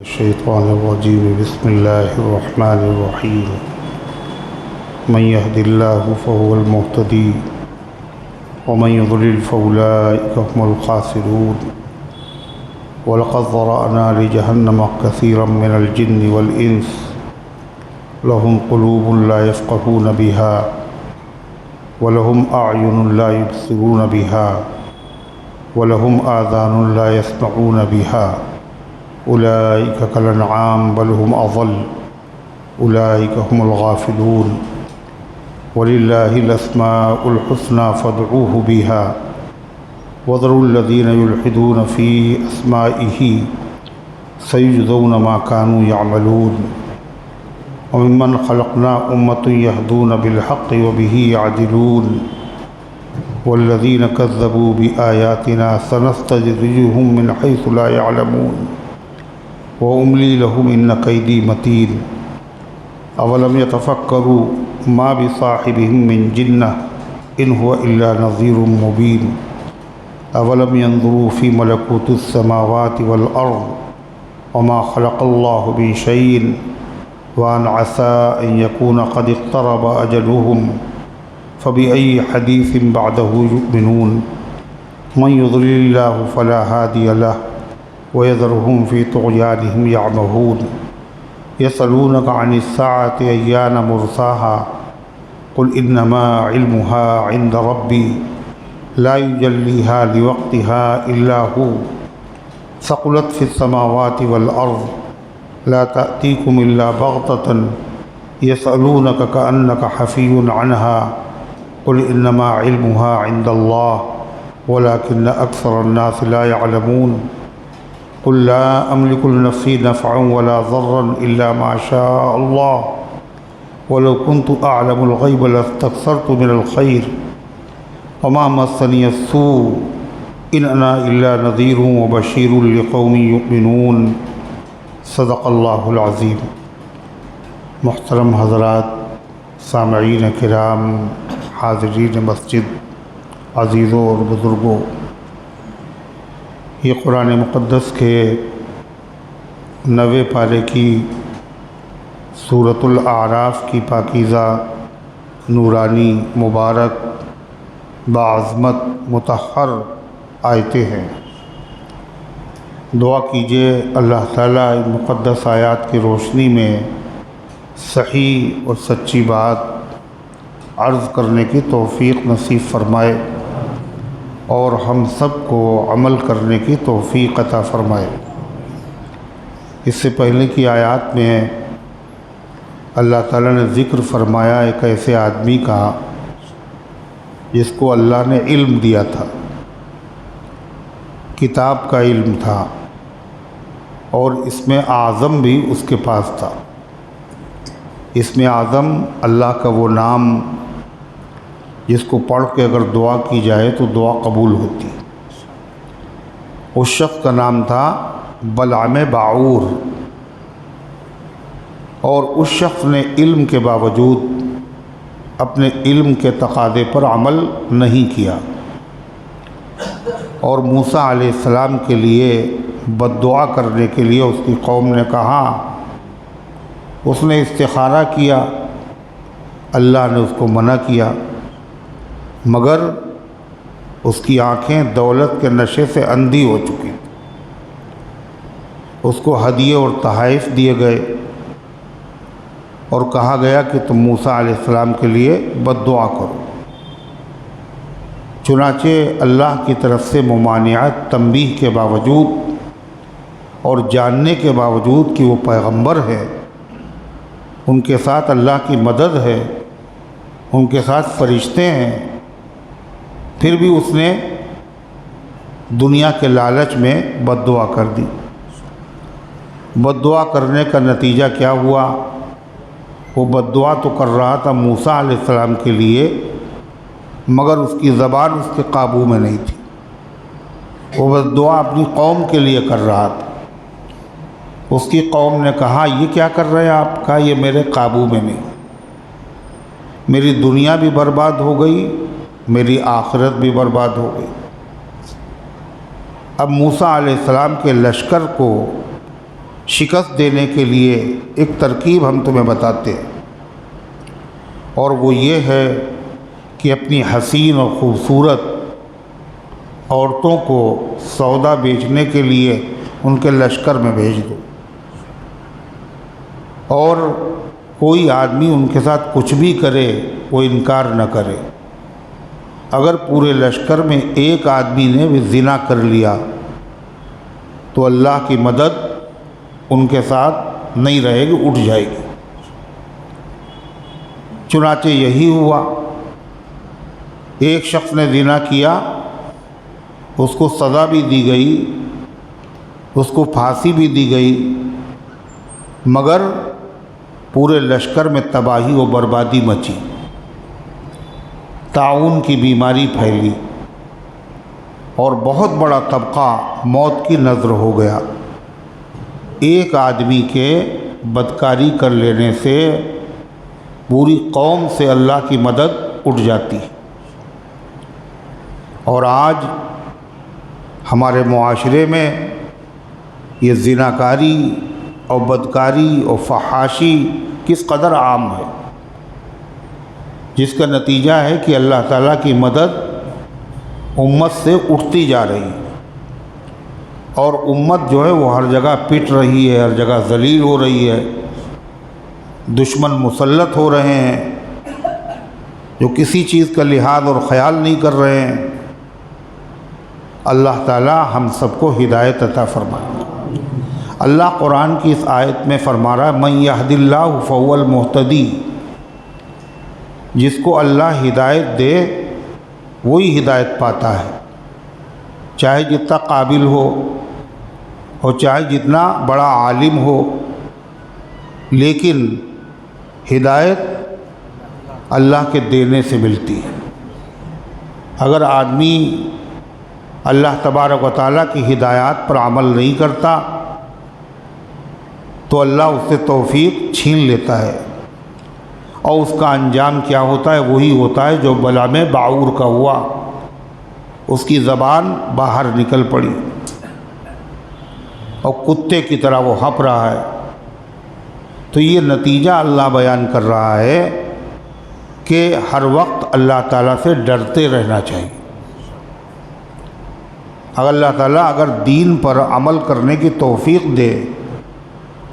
الشيطان الرجيم. بسم الله الرحمن الرحيم. من يهد الله فهو المهتدي ومن يضلل فأولئك هم الخاسرون. ولقد ذرأنا لجهنم كثيرا من الجن والإنس لهم قلوب لا يفقهون بها ولهم أعين لا يبصرون بها ولهم آذان لا يسمعون بها أولئك كالأنعام بل هم أضل أولئك هم الغافلون. ولله الأسماء الحسنى فادعوه بها وذروا الذين يلحدون في أسمائه سيجزون ما كانوا يعملون. وممن خلقنا أمة يهدون بالحق وبه يعدلون. والذين كذبوا بآياتنا سنستدرجهم من حيث لا يعلمون وأملي لهم إن كيدي متين. أولم يتفكروا ما بصاحبهم من جنة إن هو إلا نذير مبين. أولم ينظروا في ملكوت السماوات والأرض وما خلق الله من شيء وأن عسى أن يكون قد اقترب أجلهم فبأي حديث بعده يؤمنون. من يضلل الله فلا هادي له ويذرهم في طغيانهم يعمهون. يسألونك عن الساعة أيان مرساها قل إنما علمها عند ربي لا يجليها لوقتها إلا هو ثقلت في السماوات والأرض لا تأتيكم إلا بغتة يسألونك كأنك حفي عنها قل إنما علمها عند الله ولكن أكثر الناس لا يعلمون. قل لا أملك لنفسي نفعا ولا ضرا إلا ما شاء الله ولو كنت أعلم الغيب لاستكثرت من الخير وما مسني السوء إن أنا إلا نذير وبشير لقوم يؤمنون. صدق اللہ العظیم. محترم حضرات، سامعین کرام، حاضرین مسجد، عزیزوں اور بزرگوں، یہ قرآن مقدس کے 90 پارے کی سورۃ الاعراف کی پاکیزہ، نورانی، مبارک، باعظمت، مطہر آیتیں ہیں. دعا کیجئے اللہ تعالیٰ ان مقدس آیات کی روشنی میں صحیح اور سچی بات عرض کرنے کی توفیق نصیب فرمائے اور ہم سب کو عمل کرنے کی توفیق عطا فرمائے. اس سے پہلے کی آیات میں اللہ تعالیٰ نے ذکر فرمایا ایک ایسے آدمی کا جس کو اللہ نے علم دیا تھا، کتاب کا علم تھا، اور اس میں اعظم بھی اس کے پاس تھا. اس میں اعظم اللہ کا وہ نام جس کو پڑھ کے اگر دعا کی جائے تو دعا قبول ہوتی. اس شخص کا نام تھا بلعام باعور، اور اس شخص نے علم کے باوجود اپنے علم کے تقاضے پر عمل نہیں کیا، اور موسیٰ علیہ السلام کے لیے بد دعا کرنے کے لیے اس کی قوم نے کہا. اس نے استخارہ کیا، اللہ نے اس کو منع کیا، مگر اس کی آنکھیں دولت کے نشے سے اندھی ہو چکی. اس کو ہدیے اور تحائف دیے گئے اور کہا گیا کہ تم موسیٰ علیہ السلام کے لیے بد دعا کرو. چنانچہ اللہ کی طرف سے ممانعت، تنبیہ کے باوجود اور جاننے کے باوجود کہ وہ پیغمبر ہے، ان کے ساتھ اللہ کی مدد ہے، ان کے ساتھ فرشتے ہیں، پھر بھی اس نے دنیا کے لالچ میں بد دعا کر دی. بد دعا کرنے کا نتیجہ کیا ہوا؟ وہ بد دعا تو کر رہا تھا موسیٰ علیہ السلام کے لیے، مگر اس کی زبان اس کے قابو میں نہیں تھی. وہ بد دعا اپنی قوم کے لیے کر رہا تھا. اس کی قوم نے کہا یہ کیا کر رہے ہیں آپ؟ کہا یہ میرے قابو میں نہیں. میری دنیا بھی برباد ہو گئی، میری آخرت بھی برباد ہو گئی. اب موسیٰ علیہ السلام کے لشکر کو شکست دینے کے لیے ایک ترکیب ہم تمہیں بتاتے ہیں، اور وہ یہ ہے کہ اپنی حسین اور خوبصورت عورتوں کو سودا بیچنے کے لیے ان کے لشکر میں بھیج دو، اور کوئی آدمی ان کے ساتھ کچھ بھی کرے وہ انکار نہ کرے۔ اگر پورے لشکر میں ایک آدمی نے بھی زنا کر لیا تو اللہ کی مدد ان کے ساتھ نہیں رہے گی، اٹھ جائے گی۔ چنانچہ یہی ہوا، ایک شخص نے زنا کیا، اس کو سزا بھی دی گئی، اس کو پھانسی بھی دی گئی، مگر پورے لشکر میں تباہی و بربادی مچی، طاعون کی بیماری پھیلی اور بہت بڑا طبقہ موت کی نذر ہو گیا۔ ایک آدمی کے بدکاری کر لینے سے پوری قوم سے اللہ کی مدد اٹھ جاتی ہے۔ اور آج ہمارے معاشرے میں یہ زناکاری اور بدکاری اور فحاشی کس قدر عام ہے، جس کا نتیجہ ہے کہ اللہ تعالیٰ کی مدد امت سے اٹھتی جا رہی ہے، اور امت جو ہے وہ ہر جگہ پٹ رہی ہے، ہر جگہ ذلیل ہو رہی ہے، دشمن مسلط ہو رہے ہیں جو کسی چیز کا لحاظ اور خیال نہیں کر رہے ہیں۔ اللہ تعالیٰ ہم سب کو ہدایت عطا فرمائے۔ اللہ قرآن کی اس آیت میں فرما رہا ہے، من یہد اللہ فہو المہتدی، جس کو اللہ ہدایت دے وہی ہدایت پاتا ہے، چاہے جتنا قابل ہو اور چاہے جتنا بڑا عالم ہو، لیکن ہدایت اللہ کے دینے سے ملتی ہے۔ اگر آدمی اللہ تبارک و تعالیٰ کی ہدایات پر عمل نہیں کرتا تو اللہ اس سے توفیق چھین لیتا ہے، اور اس کا انجام کیا ہوتا ہے؟ وہی ہوتا ہے جو بلا میں باعور کا ہوا، اس کی زبان باہر نکل پڑی اور کتے کی طرح وہ ہپ رہا ہے۔ تو یہ نتیجہ اللہ بیان کر رہا ہے کہ ہر وقت اللہ تعالیٰ سے ڈرتے رہنا چاہیے۔ اگر اللہ تعالیٰ اگر دین پر عمل کرنے کی توفیق دے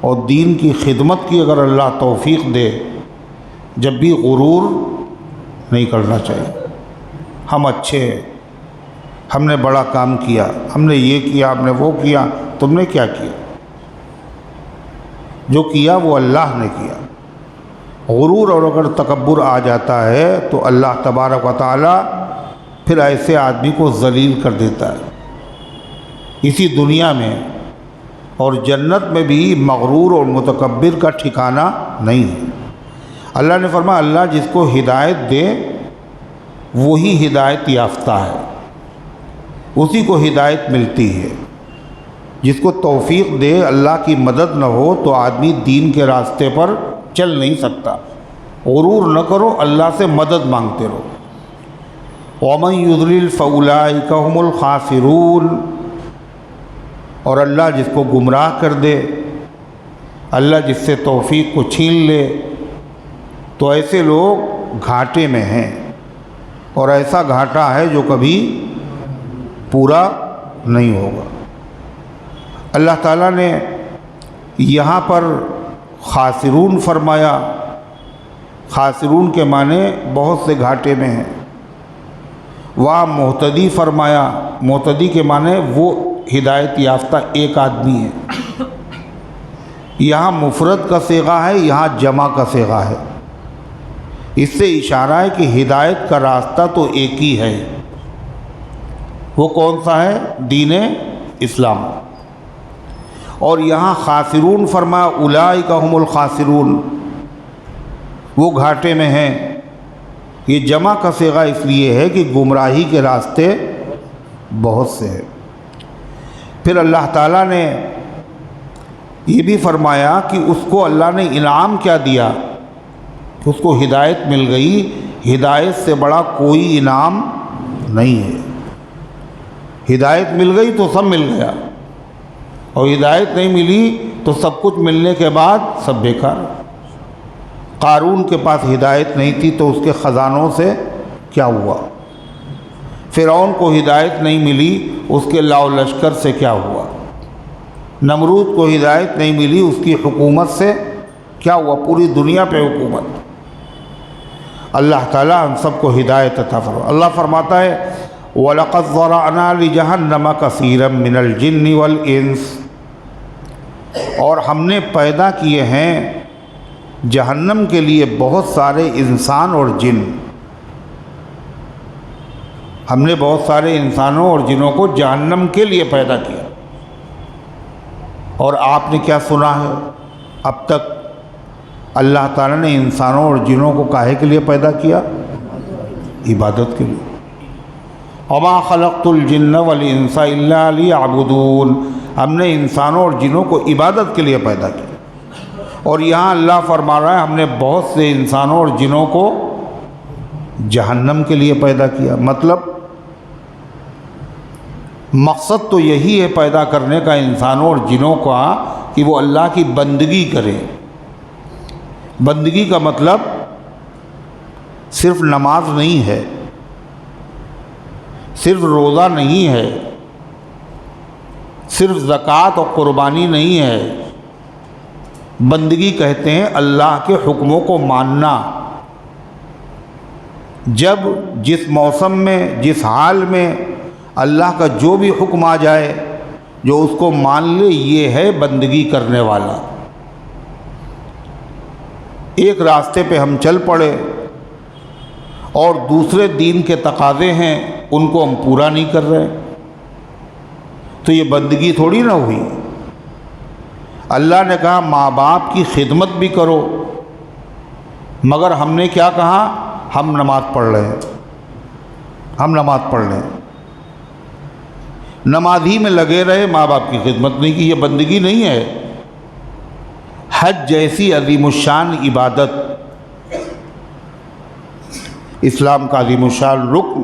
اور دین کی خدمت کی اگر اللہ توفیق دے، جب بھی غرور نہیں کرنا چاہیے۔ ہم اچھے ہیں، ہم نے بڑا کام کیا، ہم نے یہ کیا، ہم نے وہ کیا، تم نے کیا کیا؟ جو کیا وہ اللہ نے کیا۔ غرور اور اگر تکبر آ جاتا ہے تو اللہ تبارک و تعالیٰ پھر ایسے آدمی کو ذلیل کر دیتا ہے، اسی دنیا میں اور جنت میں بھی مغرور اور متکبر کا ٹھکانہ نہیں ہے۔ اللہ نے فرمایا اللہ جس کو ہدایت دے وہی ہدایت یافتہ ہے، اسی کو ہدایت ملتی ہے۔ جس کو توفیق دے اللہ کی مدد نہ ہو تو آدمی دین کے راستے پر چل نہیں سکتا۔ غرور نہ کرو، اللہ سے مدد مانگتے رہو۔ وَمَن يُضْلِلْ فَأُولَٰئِكَ هُمُ الْخَاسِرُونَ، اور اللہ جس کو گمراہ کر دے، اللہ جس سے توفیق کو چھین لے، تو ایسے لوگ گھاٹے میں ہیں، اور ایسا گھاٹا ہے جو کبھی پورا نہیں ہوگا۔ اللہ تعالیٰ نے یہاں پر خاسرون فرمایا، خاسرون کے معنی بہت سے گھاٹے میں ہیں۔ وہاں مہتدی فرمایا، مہتدی کے معنی وہ ہدایت یافتہ ایک آدمی ہے۔ یہاں مفرد کا صیغہ ہے، یہاں جمع کا صیغہ ہے۔ اس سے اشارہ ہے کہ ہدایت کا راستہ تو ایک ہی ہے، وہ کون سا ہے؟ دین اسلام۔ اور یہاں خاسرون فرمایا، اولئک هم الخاسرون، وہ گھاٹے میں ہیں۔ یہ جمع کا صیغہ اس لیے ہے کہ گمراہی کے راستے بہت سے ہیں۔ پھر اللہ تعالیٰ نے یہ بھی فرمایا کہ اس کو اللہ نے انعام کیا دیا، اس کو ہدایت مل گئی، ہدایت سے بڑا کوئی انعام نہیں ہے۔ ہدایت مل گئی تو سب مل گیا، اور ہدایت نہیں ملی تو سب کچھ ملنے کے بعد سب بیکار۔ قارون کے پاس ہدایت نہیں تھی تو اس کے خزانوں سے کیا ہوا؟ فرعون کو ہدایت نہیں ملی، اس کے لاؤ لشکر سے کیا ہوا؟ نمرود کو ہدایت نہیں ملی، اس کی حکومت سے کیا ہوا؟ پوری دنیا پہ حکومت۔ اللہ تعالیٰ ہم سب کو ہدایت عطا فرمائے۔ اللہ فرماتا ہے وَلَقَدْ ذَرَأْنَا لِجَهَنَّمَ كَثِيرًا مِنَ الْجِنِّ وَالْإِنسِ، اور ہم نے پیدا کیے ہیں جہنم کے لیے بہت سارے انسان اور جن۔ ہم نے بہت سارے انسانوں اور جنوں کو جہنم کے لیے پیدا کیا۔ اور آپ نے کیا سنا ہے اب تک؟ اللہ تعالیٰ نے انسانوں اور جنوں کو کاہے کے لیے پیدا کیا؟ عبادت کے لیے۔ وَمَا خَلَقْتُ الْجِنَّ وَالْإِنسَ إِلَّا لِيَعْبُدُونَ، ہم نے انسانوں اور جنوں کو عبادت کے لیے پیدا کیا۔ اور یہاں اللہ فرما رہا ہے ہم نے بہت سے انسانوں اور جنوں کو جہنم کے لیے پیدا کیا۔ مطلب مقصد تو یہی ہے پیدا کرنے کا انسانوں اور جنوں کا کہ وہ اللہ کی بندگی کریں۔ بندگی کا مطلب صرف نماز نہیں ہے، صرف روزہ نہیں ہے، صرف زکوٰۃ اور قربانی نہیں ہے۔ بندگی کہتے ہیں اللہ کے حکموں کو ماننا۔ جب جس موسم میں، جس حال میں اللہ کا جو بھی حکم آ جائے، جو اس کو مان لے، یہ ہے بندگی کرنے والا۔ ایک راستے پہ ہم چل پڑے اور دوسرے دین کے تقاضے ہیں، ان کو ہم پورا نہیں کر رہے، تو یہ بندگی تھوڑی نہ ہوئی۔ اللہ نے کہا ماں باپ کی خدمت بھی کرو، مگر ہم نے کیا کہا؟ ہم نماز پڑھ رہے ہیں، ہم نماز پڑھ رہے ہیں۔ نماز ہی میں لگے رہے، ماں باپ کی خدمت نہیں کی، یہ بندگی نہیں ہے۔ حج جیسی عظیم الشان عبادت، اسلام کا عظیم الشان رکن،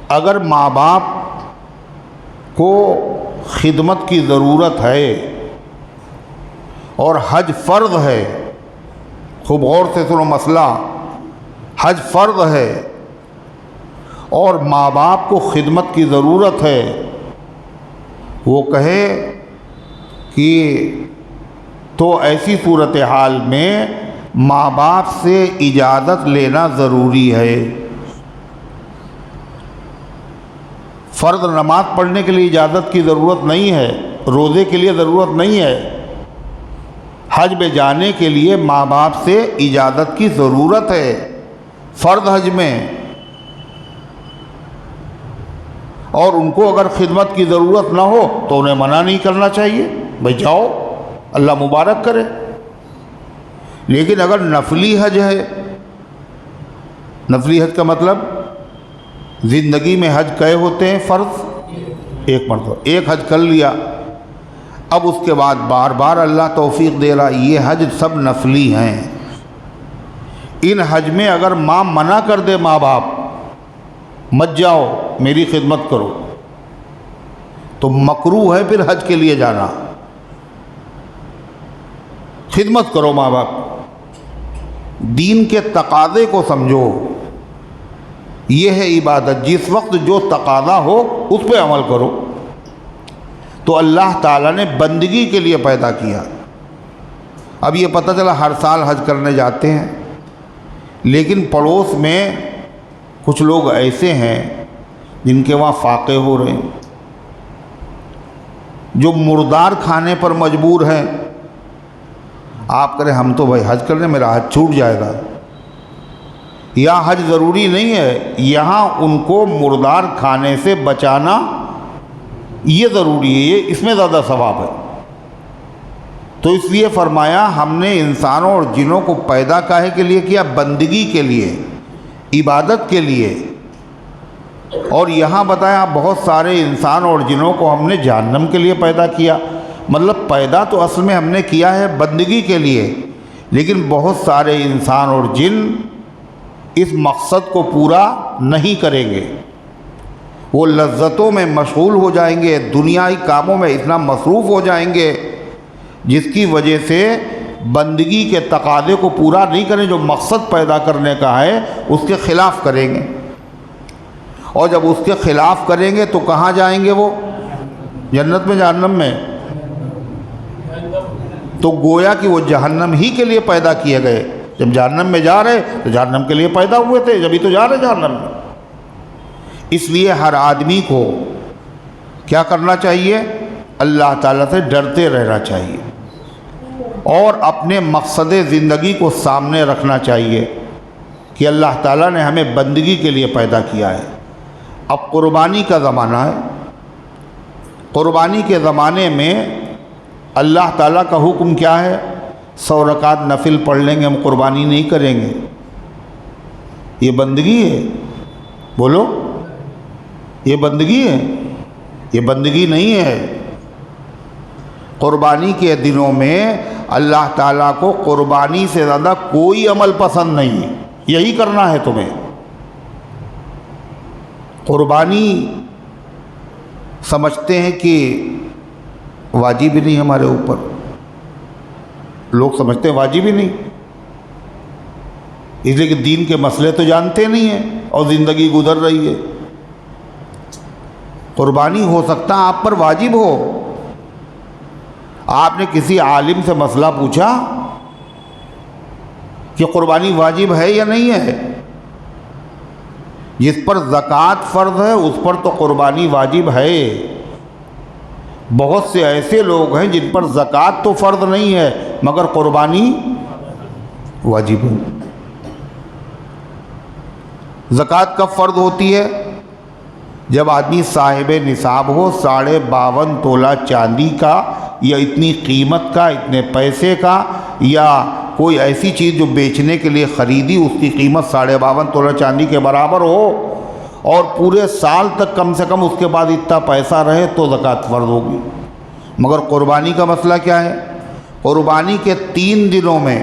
اگر ماں باپ کو خدمت کی ضرورت ہے اور حج فرض ہے، خوب غور سے سنو مسئلہ، حج فرض ہے اور ماں باپ کو خدمت کی ضرورت ہے، وہ کہے کہ تو ایسی صورتحال میں ماں باپ سے اجازت لینا ضروری ہے۔ فرض نماز پڑھنے کے لیے اجازت کی ضرورت نہیں ہے، روزے کے لیے ضرورت نہیں ہے، حج میں جانے کے لیے ماں باپ سے اجازت کی ضرورت ہے فرض حج میں۔ اور ان کو اگر خدمت کی ضرورت نہ ہو تو انہیں منع نہیں کرنا چاہیے، بھائی جاؤ اللہ مبارک کرے۔ لیکن اگر نفلی حج ہے، نفلی حج کا مطلب زندگی میں حج کئے ہوتے ہیں؟ فرض ایک مرتبہ، ایک حج کر لیا، اب اس کے بعد بار بار اللہ توفیق دے رہا، یہ حج سب نفلی ہیں۔ ان حج میں اگر ماں منع کر دے، ماں باپ مت جاؤ میری خدمت کرو، تو مکروہ ہے پھر حج کے لیے جانا۔ خدمت کرو ماں باپ، دین کے تقاضے کو سمجھو، یہ ہے عبادت۔ جس وقت جو تقاضا ہو اس پہ عمل کرو۔ تو اللہ تعالیٰ نے بندگی کے لیے پیدا کیا۔ اب یہ پتہ چلا ہر سال حج کرنے جاتے ہیں، لیکن پڑوس میں کچھ لوگ ایسے ہیں جن کے وہاں فاقے ہو رہے ہیں، جو مردار کھانے پر مجبور ہیں۔ آپ کریں ہم تو بھائی حج کرنے، میرا حج چھوٹ جائے گا۔ یہاں حج ضروری نہیں ہے، یہاں ان کو مردار کھانے سے بچانا یہ ضروری ہے، یہ اس میں زیادہ ثواب ہے۔ تو اس لیے فرمایا ہم نے انسانوں اور جنوں کو پیدا کاہے کے لیے کیا؟ بندگی کے لیے، عبادت کے لیے۔ اور یہاں بتایا بہت سارے انسان اور جنوں کو ہم نے جہنم کے لیے پیدا کیا۔ مطلب پیدا تو اصل میں ہم نے کیا ہے بندگی کے لیے، لیکن بہت سارے انسان اور جن اس مقصد کو پورا نہیں کریں گے، وہ لذتوں میں مشغول ہو جائیں گے، دنیائی کاموں میں اتنا مصروف ہو جائیں گے جس کی وجہ سے بندگی کے تقاضے کو پورا نہیں کریں، جو مقصد پیدا کرنے کا ہے اس کے خلاف کریں گے، اور جب اس کے خلاف کریں گے تو کہاں جائیں گے؟ وہ جنت میں، جہنم میں؟ تو گویا کہ وہ جہنم ہی کے لیے پیدا کیے گئے، جب جہنم میں جا رہے تو جہنم کے لیے پیدا ہوئے تھے، جبھی تو جا رہے جہنم میں۔ اس لیے ہر آدمی کو کیا کرنا چاہیے؟ اللہ تعالیٰ سے ڈرتے رہنا چاہیے اور اپنے مقصد زندگی کو سامنے رکھنا چاہیے کہ اللہ تعالیٰ نے ہمیں بندگی کے لیے پیدا کیا ہے۔ اب قربانی کا زمانہ ہے، قربانی کے زمانے میں اللہ تعالیٰ کا حکم کیا ہے؟ 100 رکعت نفل پڑھ لیں گے، ہم قربانی نہیں کریں گے۔ یہ بندگی ہے؟ بولو، یہ بندگی ہے؟ یہ بندگی نہیں ہے۔ قربانی کے دنوں میں اللہ تعالیٰ کو قربانی سے زیادہ کوئی عمل پسند نہیں ہے، یہی کرنا ہے تمہیں۔ قربانی سمجھتے ہیں کہ واجب ہی نہیں ہمارے اوپر، لوگ سمجھتے ہیں واجب ہی نہیں، اس لیے کہ دین کے مسئلے تو جانتے نہیں ہیں اور زندگی گزر رہی ہے۔ قربانی ہو سکتا آپ پر واجب ہو۔ آپ نے کسی عالم سے مسئلہ پوچھا کہ قربانی واجب ہے یا نہیں ہے؟ جس پر زکوٰۃ فرض ہے اس پر تو قربانی واجب ہے۔ بہت سے ایسے لوگ ہیں جن پر زکوٰۃ تو فرض نہیں ہے مگر قربانی واجب ہے۔ زکوٰۃ کب فرض ہوتی ہے؟ جب آدمی صاحب نصاب ہو، 52.5 تولہ چاندی کا یا اتنی قیمت کا، اتنے پیسے کا، یا کوئی ایسی چیز جو بیچنے کے لیے خریدی اس کی قیمت 52.5 تولہ چاندی کے برابر ہو اور پورے سال تک کم سے کم اس کے بعد اتنا پیسہ رہے تو زکوٰۃ فرض ہوگی۔ مگر قربانی کا مسئلہ کیا ہے؟ قربانی کے 3 دنوں میں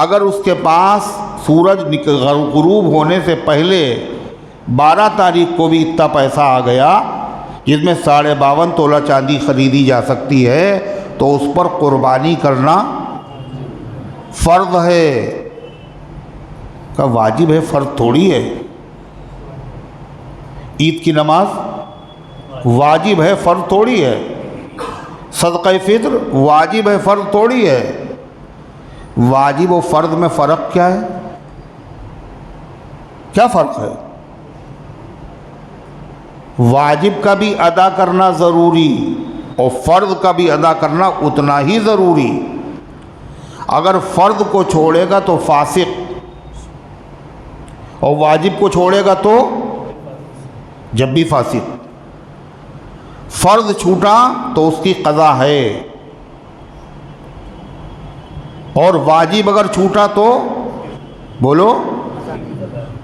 اگر اس کے پاس سورج غروب ہونے سے پہلے 12 تاریخ کو بھی اتنا پیسہ آ گیا جس میں 52.5 تولہ چاندی خریدی جا سکتی ہے تو اس پر قربانی کرنا فرض ہے۔ کہ واجب ہے، فرض تھوڑی ہے۔ عید کی نماز واجب ہے، فرض تھوڑی ہے۔ صدقہ فطر واجب ہے، فرض تھوڑی ہے۔ واجب و فرض میں فرق کیا ہے؟ کیا فرق ہے؟ واجب کا بھی ادا کرنا ضروری اور فرض کا بھی ادا کرنا اتنا ہی ضروری۔ اگر فرض کو چھوڑے گا تو فاسق، اور واجب کو چھوڑے گا تو جب بھی فاسق۔ فرض چھوٹا تو اس کی قضا ہے، اور واجب اگر چھوٹا تو بولو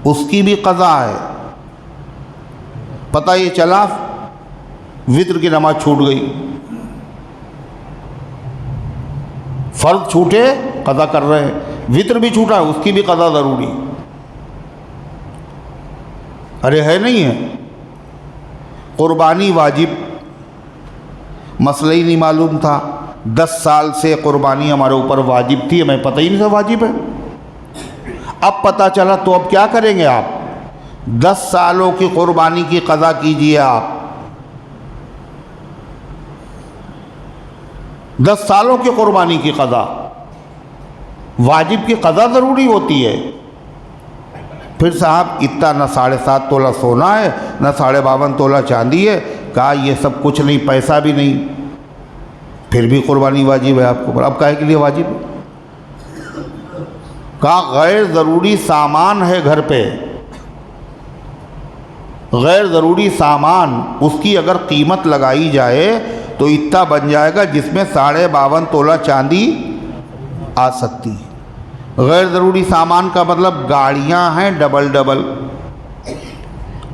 اس کی بھی قضا ہے۔ پتہ یہ چلا وتر کی نماز چھوٹ گئی، فرض چھوٹے قضا کر رہے ہیں، وتر بھی چھوٹا اس کی بھی قضا ضروری۔ ارے ہے نہیں ہے؟ قربانی واجب، مسئلہ ہی نہیں معلوم تھا، 10 سال سے قربانی ہمارے اوپر واجب تھی، ہمیں پتہ ہی نہیں تھا واجب ہے۔ اب پتہ چلا تو اب کیا کریں گے آپ؟ 10 سالوں کی قربانی کی قضا کیجئے آپ۔ 10 سالوں کی قربانی کی قضا، واجب کی قضا ضروری ہوتی ہے۔ پھر صاحب اتنا نہ 7.5 تولہ سونا ہے نہ 52.5 تولہ چاندی ہے، کہا یہ سب کچھ نہیں، پیسہ بھی نہیں، پھر بھی قربانی واجب ہے آپ کو۔ اب کاہے کے لیے واجب ہے؟ کہا غیر ضروری سامان ہے گھر پہ، غیر ضروری سامان، اس کی اگر قیمت لگائی جائے تو اتنا بن جائے گا جس میں 52.5 تولہ چاندی آ سکتی ہے۔ غیر ضروری سامان کا مطلب گاڑیاں ہیں ڈبل،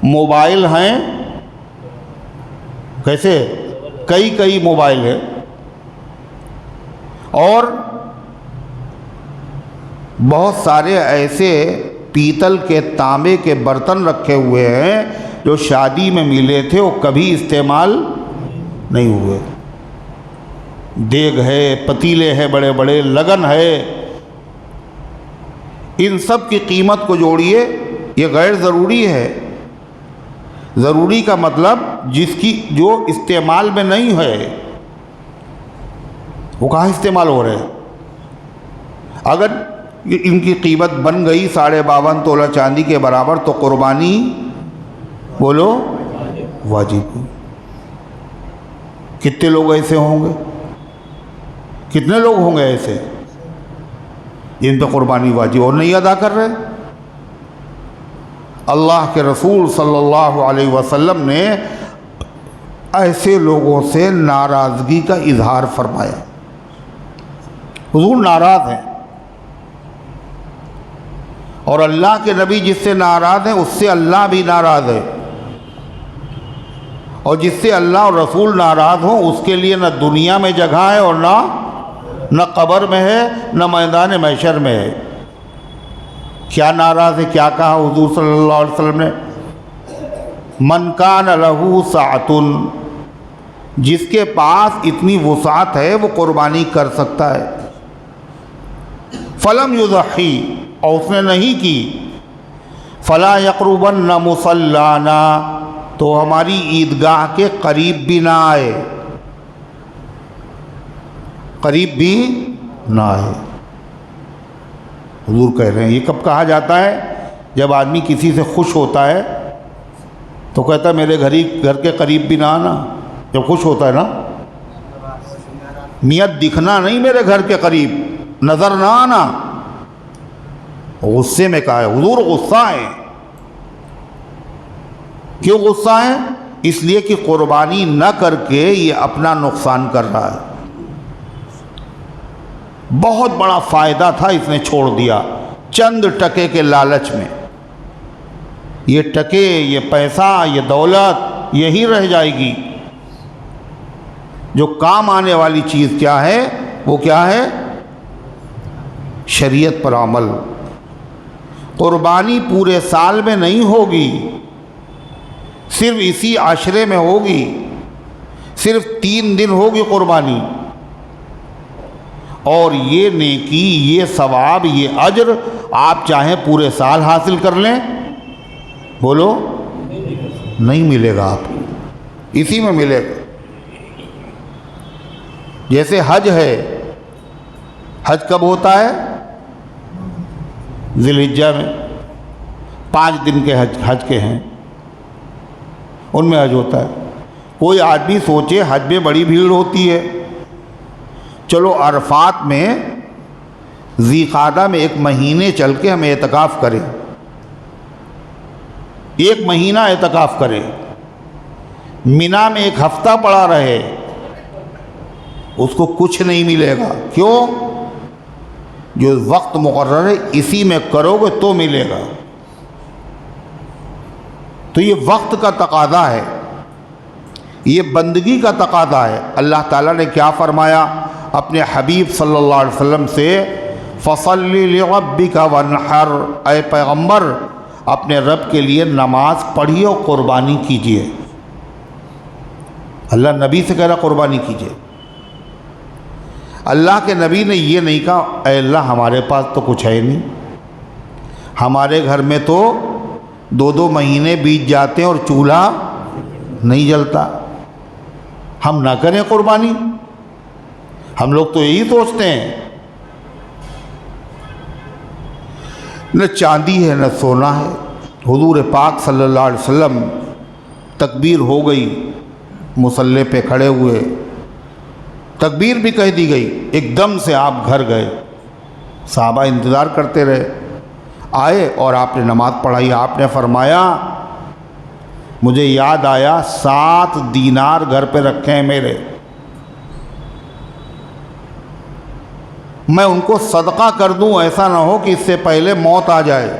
موبائل ہیں، کیسے کئی موبائل ہے، اور بہت سارے ایسے پیتل کے تانبے کے برتن رکھے ہوئے ہیں جو شادی میں ملے تھے وہ کبھی استعمال نہیں ہوئے. دیگ ہے، پتیلے ہیں بڑے بڑے، لگن ہے، ان سب کی قیمت کو جوڑیے، یہ غیر ضروری ہے. ضروری کا مطلب جو استعمال میں نہیں ہے وہ کہاں استعمال ہو رہے ہیں. اگر ان کی قیمت بن گئی 52.5 تولہ چاندی کے برابر تو قربانی بولو واجب ہوئی. کتنے لوگ ایسے ہوں گے؟ کتنے لوگ ہوں گے ایسے جن پہ قربانی واجب اور نہیں ادا کر رہے؟ اللہ کے رسول صلی اللہ علیہ وسلم نے ایسے لوگوں سے ناراضگی کا اظہار فرمایا. حضور ناراض ہیں، اور اللہ کے نبی جس سے ناراض ہیں اس سے اللہ بھی ناراض ہے، اور جس سے اللہ اور رسول ناراض ہوں اس کے لیے نہ دنیا میں جگہ ہے اور نہ قبر میں ہے، نہ میدان محشر میں ہے. کیا ناراض ہے؟ کیا کہا حضور صلی اللہ علیہ وسلم نے؟ من کان لہ سعۃ، جس کے پاس اتنی وسعت ہے وہ قربانی کر سکتا ہے. فلم یضحی، اور اس نے نہیں کی، فلا یقربن مصلانا، تو ہماری عیدگاہ کے قریب بھی نہ آئے، قریب بھی نہ آئے. حضور کہہ رہے ہیں یہ کب کہا جاتا ہے؟ جب آدمی کسی سے خوش ہوتا ہے تو کہتا ہے میرے گھر کے قریب بھی نہ آنا. جب خوش ہوتا ہے نا، میاں دکھنا نہیں میرے گھر کے قریب، نظر نہ آنا. غصے میں کہا ہے حضور، غصہ ہے. کیوں غصہ ہے؟ اس لیے کہ قربانی نہ کر کے یہ اپنا نقصان کر رہا ہے. بہت بڑا فائدہ تھا، اس نے چھوڑ دیا چند ٹکے کے لالچ میں. یہ ٹکے، یہ پیسہ، یہ دولت یہی رہ جائے گی. جو کام آنے والی چیز کیا ہے؟ وہ کیا ہے؟ شریعت پر عمل. قربانی پورے سال میں نہیں ہوگی، صرف اسی عشرے میں ہوگی. صرف 3 دن ہوگی قربانی، اور یہ نیکی، یہ ثواب، یہ اجر آپ چاہیں پورے سال حاصل کر لیں، بولو نہیں ملے گا. آپ کو اسی میں ملے گا. جیسے حج ہے، حج کب ہوتا ہے؟ ذی الحجہ میں. 5 دن کے حج کے ہیں، ان میں حج ہوتا ہے. کوئی آدمی سوچے حج میں بڑی بھیڑ ہوتی ہے، چلو عرفات میں ذی قعدہ میں 1 مہینے چل کے ہم اعتکاف کریں، 1 مہینہ اعتکاف کریں، مینا میں 1 ہفتہ پڑا رہے، اس کو کچھ نہیں ملے گا. کیوں؟ جو وقت مقرر ہے اسی میں کرو گے تو ملے گا. تو یہ وقت کا تقاضا ہے، یہ بندگی کا تقاضا ہے. اللہ تعالیٰ نے کیا فرمایا اپنے حبیب صلی اللہ علیہ وسلم سے؟ فَصَلِّ لِرَبِّكَ وَانْحَرْ، اے پیغمبر اپنے رب کے لیے نماز پڑھیے اور قربانی کیجیے. اللہ نبی سے کہہ رہا قربانی کیجیے. اللہ کے نبی نے یہ نہیں کہا اے اللہ ہمارے پاس تو کچھ ہے نہیں، ہمارے گھر میں تو 2 مہینے بیت جاتے ہیں اور چولہا نہیں جلتا، ہم نہ کریں قربانی. ہم لوگ تو یہی سوچتے ہیں، نہ چاندی ہے نہ سونا ہے. حضور پاک صلی اللہ علیہ وسلم تکبیر ہو گئی، مصلی پہ کھڑے ہوئے، تکبیر بھی کہہ دی گئی، ایک دم سے آپ گھر گئے. صحابہ انتظار کرتے رہے، آئے اور آپ نے نماز پڑھائی. آپ نے فرمایا مجھے یاد آیا 7 دینار گھر پہ رکھے ہیں میرے، میں ان کو صدقہ کر دوں، ایسا نہ ہو کہ اس سے پہلے موت آ جائے.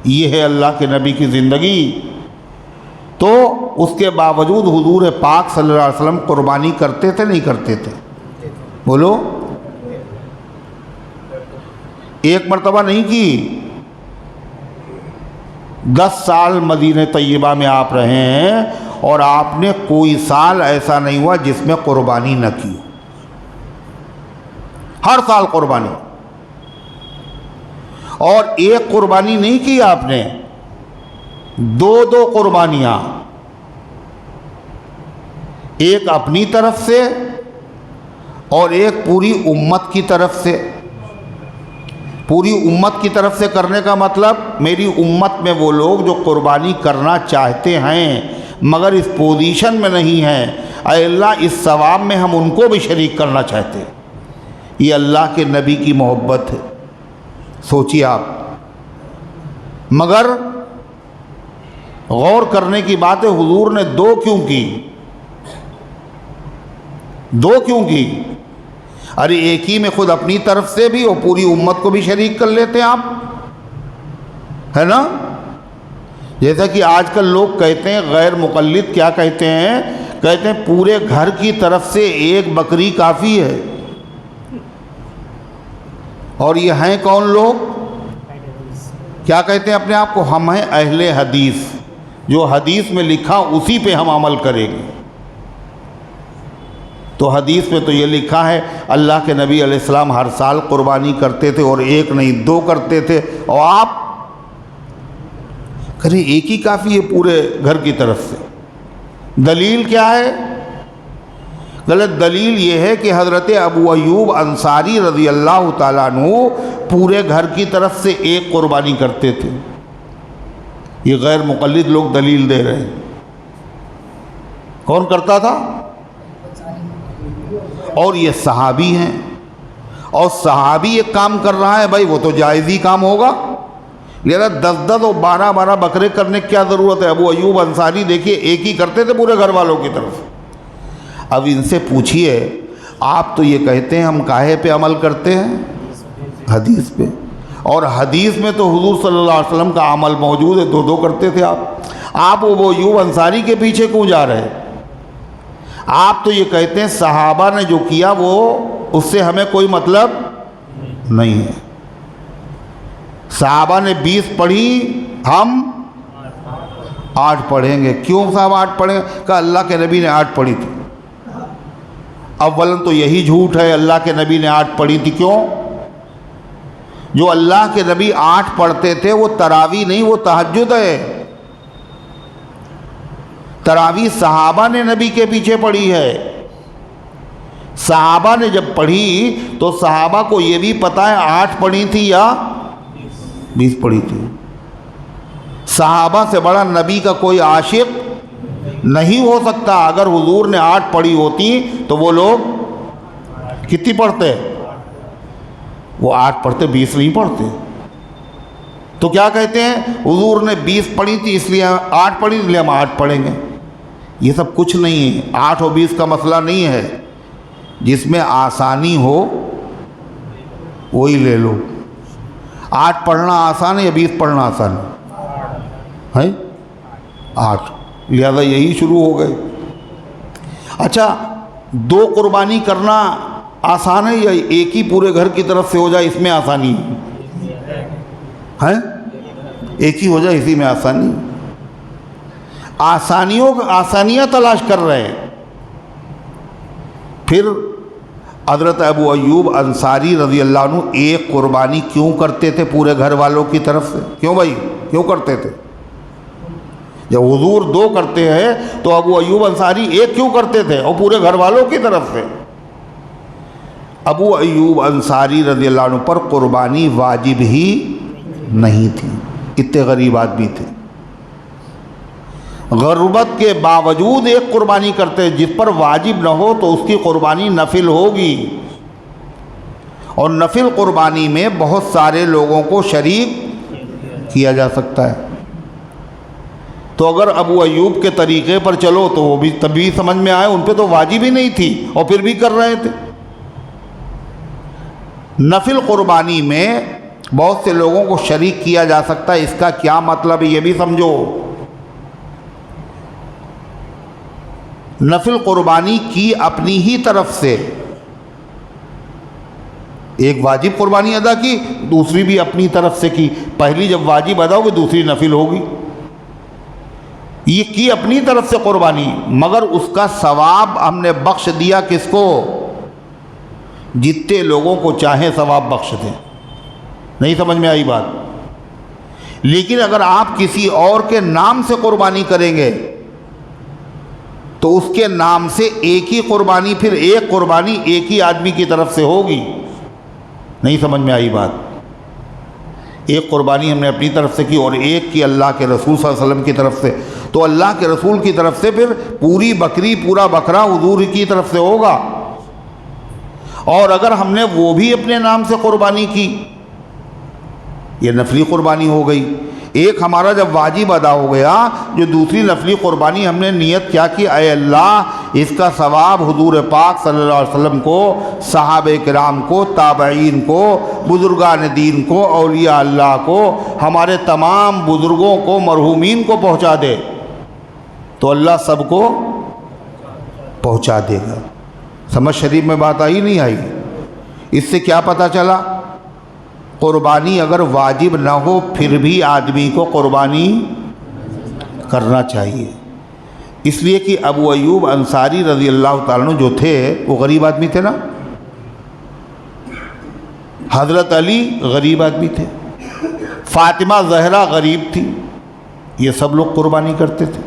یہ ہے اللہ کے نبی کی زندگی. تو اس کے باوجود حضور پاک صلی اللہ علیہ وسلم قربانی کرتے تھے نہیں کرتے تھے؟ بولو. 1 مرتبہ نہیں کی، 10 سال مدینہ طیبہ میں آپ رہے ہیں اور آپ نے کوئی سال ایسا نہیں ہوا جس میں قربانی نہ کی، ہر سال قربانی، اور ایک قربانی نہیں کی آپ نے، 2 قربانیاں، ایک اپنی طرف سے اور ایک پوری امت کی طرف سے۔ پوری امت کی طرف سے کرنے کا مطلب میری امت میں وہ لوگ جو قربانی کرنا چاہتے ہیں مگر اس پوزیشن میں نہیں ہیں، اے اللہ اس ثواب میں ہم ان کو بھی شریک کرنا چاہتے ہیں۔ یہ اللہ کے نبی کی محبت ہے، سوچیے آپ۔ مگر غور کرنے کی بات ہے، حضور نے 2 کیوں کی؟ 2 کیوں کی؟ ارے ایک ہی میں خود اپنی طرف سے بھی اور پوری امت کو بھی شریک کر لیتے آپ، ہے نا؟ جیسا کہ آج کل لوگ کہتے ہیں غیر مقلد، کیا کہتے ہیں؟ کہتے ہیں پورے گھر کی طرف سے ایک بکری کافی ہے۔ اور یہ ہیں کون لوگ؟ کیا کہتے ہیں اپنے آپ کو؟ ہم ہیں اہل حدیث، جو حدیث میں لکھا اسی پہ ہم عمل کریں گے۔ تو حدیث میں تو یہ لکھا ہے اللہ کے نبی علیہ السلام ہر سال قربانی کرتے تھے، اور ایک نہیں 2 کرتے تھے، اور آپ کریں ایک ہی کافی ہے پورے گھر کی طرف سے۔ دلیل کیا ہے؟ غلط دلیل یہ ہے کہ حضرت ابو ایوب انصاری رضی اللہ تعالیٰ عنہ پورے گھر کی طرف سے ایک قربانی کرتے تھے۔ یہ غیر مقلد لوگ دلیل دے رہے ہیں۔ کون کرتا تھا؟ اور یہ صحابی ہیں، اور صحابی ایک کام کر رہا ہے، بھائی وہ تو جائز ہی کام ہوگا، لہذا 10 اور 12 بکرے کرنے کی کیا ضرورت ہے؟ ابو ایوب انصاری دیکھیے ایک ہی کرتے تھے پورے گھر والوں کی طرف۔ اب ان سے پوچھئے آپ تو یہ کہتے ہیں ہم کاہے پہ عمل کرتے ہیں؟ حدیث پہ، اور حدیث میں تو حضور صلی اللہ علیہ وسلم کا عمل موجود ہے، 2 کرتے تھے آپ ابو ایوب انصاری کے پیچھے کیوں جا رہے ہیں؟ آپ تو یہ کہتے ہیں صحابہ نے جو کیا وہ اس سے ہمیں کوئی مطلب نہیں ہے۔ صحابہ نے 20 پڑھی، ہم 8 پڑھیں گے۔ کیوں صاحب 8 پڑھیں گے؟ کہا اللہ کے نبی نے 8 پڑھی تھی۔ اولاً تو یہی جھوٹ ہے، اللہ کے نبی نے 8 پڑھی تھی۔ کیوں؟ جو اللہ کے نبی 8 پڑھتے تھے وہ تراویح نہیں، وہ تہجد ہے۔ تراویح صحابہ نے نبی کے پیچھے پڑھی ہے۔ صحابہ نے جب پڑھی تو صحابہ کو یہ بھی پتہ ہے 8 پڑھی تھی یا 20 پڑھی تھی۔ صحابہ سے بڑا نبی کا کوئی عاشق نہیں ہو سکتا۔ اگر حضور نے 8 پڑھی ہوتی تو وہ لوگ کتنی پڑھتے؟ وہ 8 پڑھتے، 20 نہیں پڑھتے۔ تو کیا کہتے ہیں؟ حضور نے 20 پڑھی تھی اس لیے 8 پڑھی، اس لیے ہم 8 پڑھیں گے۔ یہ سب کچھ نہیں ہے، 8 اور 20 کا مسئلہ نہیں ہے۔ جس میں آسانی ہو وہی لے لو۔ 8 پڑھنا آسان ہے یا 20 پڑھنا آسان ہے؟ 8، لہذا یہی شروع ہو گئے۔ اچھا 2 قربانی کرنا آسان ہے یا ایک ہی پورے گھر کی طرف سے ہو جائے اس میں آسانی ہے؟ ایک ہی ہو جائے اسی میں آسانی۔ آسانیاں تلاش کر رہے ہیں۔ پھر حضرت ابو ایوب انصاری رضی اللہ عنہ ایک قربانی کیوں کرتے تھے پورے گھر والوں کی طرف سے؟ کیوں بھائی کیوں کرتے تھے؟ جب حضور 2 کرتے ہیں تو ابو ایوب انصاری ایک کیوں کرتے تھے اور پورے گھر والوں کی طرف سے؟ ابو ایوب انصاری رضی اللہ عنہ پر قربانی واجب ہی نہیں تھی، اتنے غریب آدمی تھے، غربت کے باوجود ایک قربانی کرتے، جس پر واجب نہ ہو تو اس کی قربانی نفل ہوگی، اور نفل قربانی میں بہت سارے لوگوں کو شریک کیا جا سکتا ہے۔ تو اگر ابو ایوب کے طریقے پر چلو تو وہ بھی تبھی سمجھ میں آئے، ان پہ تو واجب ہی نہیں تھی اور پھر بھی کر رہے تھے۔ نفل قربانی میں بہت سے لوگوں کو شریک کیا جا سکتا ہے، اس کا کیا مطلب ہے یہ بھی سمجھو۔ نفل قربانی کی اپنی ہی طرف سے ایک واجب قربانی ادا کی، دوسری بھی اپنی طرف سے کی۔ پہلی جب واجب ادا ہوگی دوسری نفل ہوگی۔ یہ کی اپنی طرف سے قربانی، مگر اس کا ثواب ہم نے بخش دیا کس کو؟ جتنے لوگوں کو چاہیں ثواب بخش دیں۔ نہیں سمجھ میں آئی بات؟ لیکن اگر آپ کسی اور کے نام سے قربانی کریں گے تو اس کے نام سے ایک ہی قربانی، پھر ایک قربانی ایک ہی آدمی کی طرف سے ہوگی۔ نہیں سمجھ میں آئی بات؟ ایک قربانی ہم نے اپنی طرف سے کی اور ایک کی اللہ کے رسول صلی اللہ علیہ وسلم کی طرف سے، تو اللہ کے رسول کی طرف سے پھر پوری بکری، پورا بکرا حضور کی طرف سے ہوگا۔ اور اگر ہم نے وہ بھی اپنے نام سے قربانی کی، یہ نفلی قربانی ہو گئی۔ ایک ہمارا جب واجب ادا ہو گیا، جو دوسری نفلی قربانی ہم نے نیت کیا کہ اے اللہ اس کا ثواب حضور پاک صلی اللہ علیہ وسلم کو، صحابہ کرام کو، تابعین کو، بزرگان دین کو، اولیاء اللہ کو، ہمارے تمام بزرگوں کو، مرحومین کو پہنچا دے، تو اللہ سب کو پہنچا دے گا۔ سمجھ شریف میں بات آئی نہیں آئی؟ اس سے کیا پتہ چلا؟ قربانی اگر واجب نہ ہو پھر بھی آدمی کو قربانی کرنا چاہیے، اس لیے کہ ابو ایوب انصاری رضی اللہ تعالیٰ عنہ جو تھے وہ غریب آدمی تھے نا، حضرت علی غریب آدمی تھے، فاطمہ زہرا غریب تھی، یہ سب لوگ قربانی کرتے تھے۔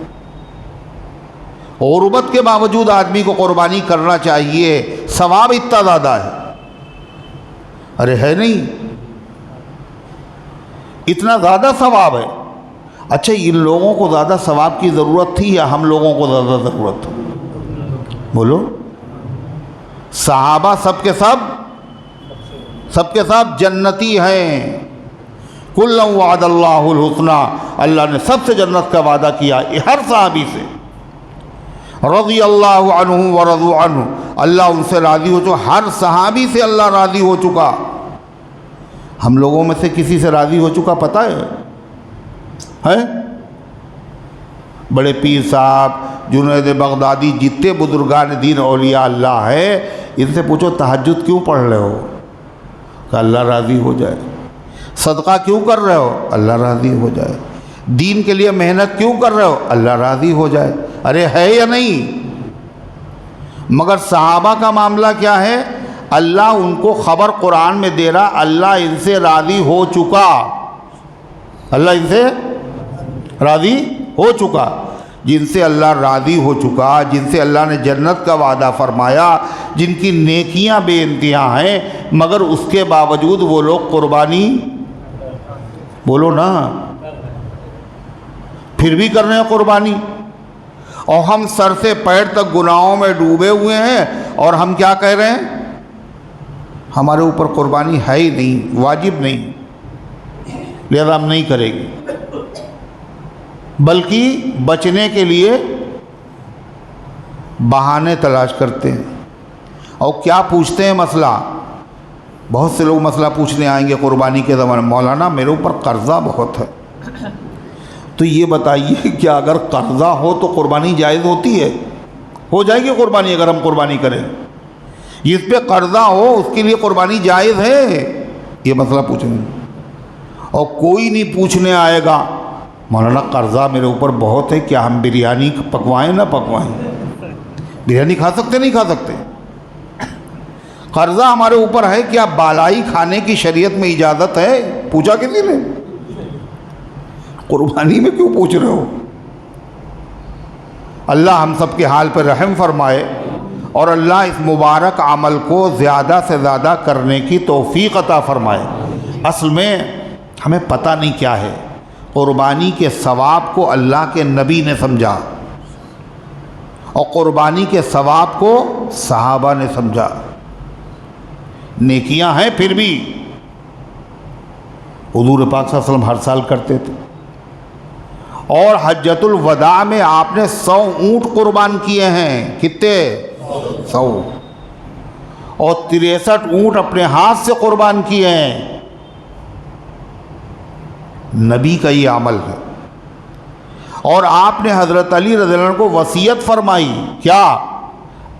غربت کے باوجود آدمی کو قربانی کرنا چاہیے، ثواب اتنا زیادہ ہے۔ ارے ہے نہیں، اتنا زیادہ ثواب ہے۔ اچھا ان لوگوں کو زیادہ ثواب کی ضرورت تھی یا ہم لوگوں کو زیادہ ضرورت تھی؟ بولو۔ صحابہ سب کے سب جنتی ہیں، کلا وعد اللہ الحسنی، اللہ نے سب سے جنت کا وعدہ کیا، ہر صحابی سے۔ رضی اللہ عنہ ورضوا عنہ، اللہ ان سے راضی ہو چکا، ہر صحابی سے اللہ راضی ہو چکا۔ ہم لوگوں میں سے کسی سے راضی ہو چکا پتہ ہے؟ بڑے پیر صاحب، جنید بغدادی، جتنے بزرگان دین اولیاء اللہ ہے، ان سے پوچھو تہجد کیوں پڑھ رہے ہو؟ کہ اللہ راضی ہو جائے۔ صدقہ کیوں کر رہے ہو؟ اللہ راضی ہو جائے۔ دین کے لیے محنت کیوں کر رہے ہو؟ اللہ راضی ہو جائے۔ ارے ہے یا نہیں؟ مگر صحابہ کا معاملہ کیا ہے؟ اللہ ان کو خبر قرآن میں دے رہا، اللہ ان سے راضی ہو چکا، اللہ ان سے راضی ہو چکا۔ جن سے اللہ راضی ہو چکا، جن سے اللہ نے جنت کا وعدہ فرمایا، جن کی نیکیاں بے انتہا ہیں، مگر اس کے باوجود وہ لوگ قربانی، بولو نا، پھر بھی کر رہے ہیں قربانی۔ اور ہم سر سے پیر تک گناہوں میں ڈوبے ہوئے ہیں، اور ہم کیا کہہ رہے ہیں؟ ہمارے اوپر قربانی ہے ہی نہیں، واجب نہیں، لہذا ہم نہیں کریں گے، بلکہ بچنے کے لیے بہانے تلاش کرتے ہیں۔ اور کیا پوچھتے ہیں مسئلہ؟ بہت سے لوگ مسئلہ پوچھنے آئیں گے قربانی کے زمانے میں، مولانا میرے اوپر قرضہ بہت ہے، تو یہ بتائیے کہ اگر قرضہ ہو تو قربانی جائز ہوتی ہے؟ ہو جائے گی قربانی اگر ہم قربانی کریں؟ جس پہ قرضہ ہو اس کے لیے قربانی جائز ہے؟ یہ مسئلہ پوچھیں گے۔ اور کوئی نہیں پوچھنے آئے گا مولانا قرضہ میرے اوپر بہت ہے، کیا ہم بریانی پکوائیں نہ پکوائیں؟ بریانی کھا سکتے نہیں کھا سکتے؟ قرضہ ہمارے اوپر ہے، کیا بالائی کھانے کی شریعت میں اجازت ہے؟ پوچھا کسی نے؟ قربانی میں کیوں پوچھ رہے ہو؟ اللہ ہم سب کے حال پر رحم فرمائے، اور اللہ اس مبارک عمل کو زیادہ سے زیادہ کرنے کی توفیق عطا فرمائے۔ اصل میں ہمیں پتہ نہیں کیا ہے، قربانی کے ثواب کو اللہ کے نبی نے سمجھا، اور قربانی کے ثواب کو صحابہ نے سمجھا۔ نیکیاں ہیں پھر بھی، حضور پاک صلی اللہ علیہ وسلم ہر سال کرتے تھے، اور حجۃ الوداع میں آپ نے 100 اونٹ قربان کیے ہیں۔ کتنے؟ 100۔ اور 63 اونٹ اپنے ہاتھ سے قربان کیے ہیں۔ نبی کا یہ عمل ہے۔ اور آپ نے حضرت علی رضی اللہ عنہ کو وصیت فرمائی، کیا؟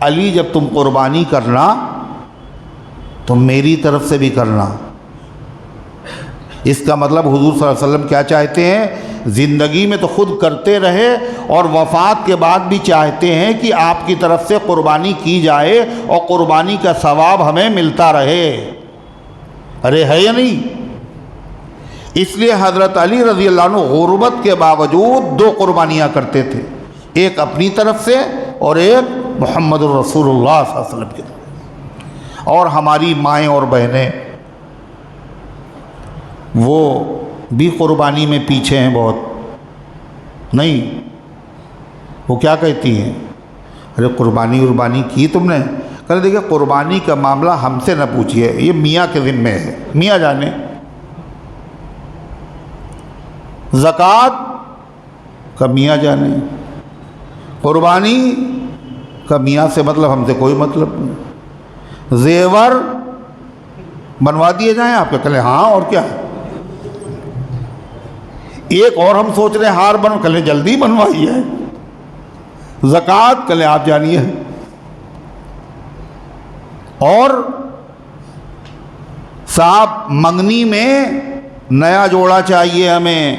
علی جب تم قربانی کرنا تو میری طرف سے بھی کرنا۔ اس کا مطلب حضور صلی اللہ علیہ وسلم کیا چاہتے ہیں؟ زندگی میں تو خود کرتے رہے اور وفات کے بعد بھی چاہتے ہیں کہ آپ کی طرف سے قربانی کی جائے اور قربانی کا ثواب ہمیں ملتا رہے۔ ارے ہے یا نہیں؟ اس لیے حضرت علی رضی اللہ عنہ غربت کے باوجود 2 قربانیاں کرتے تھے، ایک اپنی طرف سے اور ایک محمد الرسول اللہ صلی اللہ علیہ وسلم کی طرف۔ اور ہماری مائیں اور بہنیں وہ بھی قربانی میں پیچھے ہیں بہت، نہیں، وہ کیا کہتی ہیں؟ ارے قربانی کی تم نے؟ کہ دیکھیں قربانی کا معاملہ ہم سے نہ پوچھئے، یہ میاں کے ذمے ہے، میاں جانے۔ زکوٰۃ کا میاں جانے، قربانی کا میاں سے مطلب، ہم سے کوئی مطلب نہیں۔ زیور بنوا دیے جائیں آپ کے، کہلیں ہاں اور کیا، ایک اور ہم سوچ رہے ہیں ہار کہلیں جلدی بنوائیے، زکوٰۃ کہلیں آپ جانیے، اور صاحب منگنی میں نیا جوڑا چاہیے ہمیں،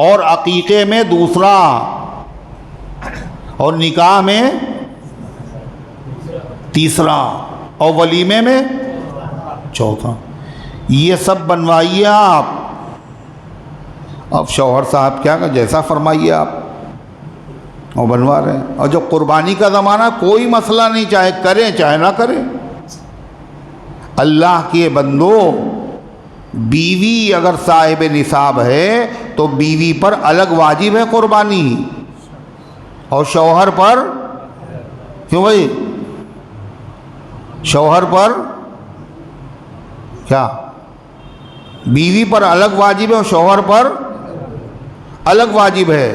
اور عقیقے میں دوسرا، اور نکاح میں تیسرا، اور ولیمے میں چوتھا، یہ سب بنوائیے آپ۔ اب شوہر صاحب کیا کہ جیسا فرمائیے آپ، وہ بنوا رہے ہیں۔ اور جب قربانی کا زمانہ کوئی مسئلہ نہیں، چاہے کریں چاہے نہ کریں۔ اللہ کے بندو، بیوی اگر صاحب نصاب ہے تو بیوی پر الگ واجب ہے قربانی، اور شوہر پر کیوں بھائی؟ شوہر پر کیا؟ بیوی پر الگ واجب ہے اور شوہر پر الگ واجب ہے،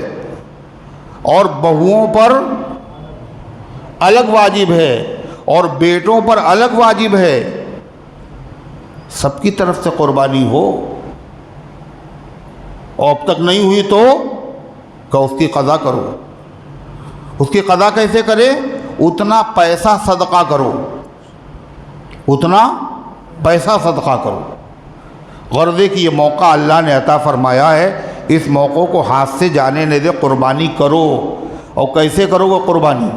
اور بہوؤں پر الگ واجب ہے، اور بیٹوں پر الگ واجب ہے۔ سب کی طرف سے قربانی ہو، اور اب تک نہیں ہوئی تو کہ اس کی قضا کرو۔ اس کی قضا کیسے کرے؟ اتنا پیسہ صدقہ کرو، اتنا پیسہ صدقہ کرو۔ غرضے کی یہ موقع اللہ نے عطا فرمایا ہے، اس موقع کو ہاتھ سے جانے نہ دے، قربانی کرو۔ اور کیسے کرو گے قربانی؟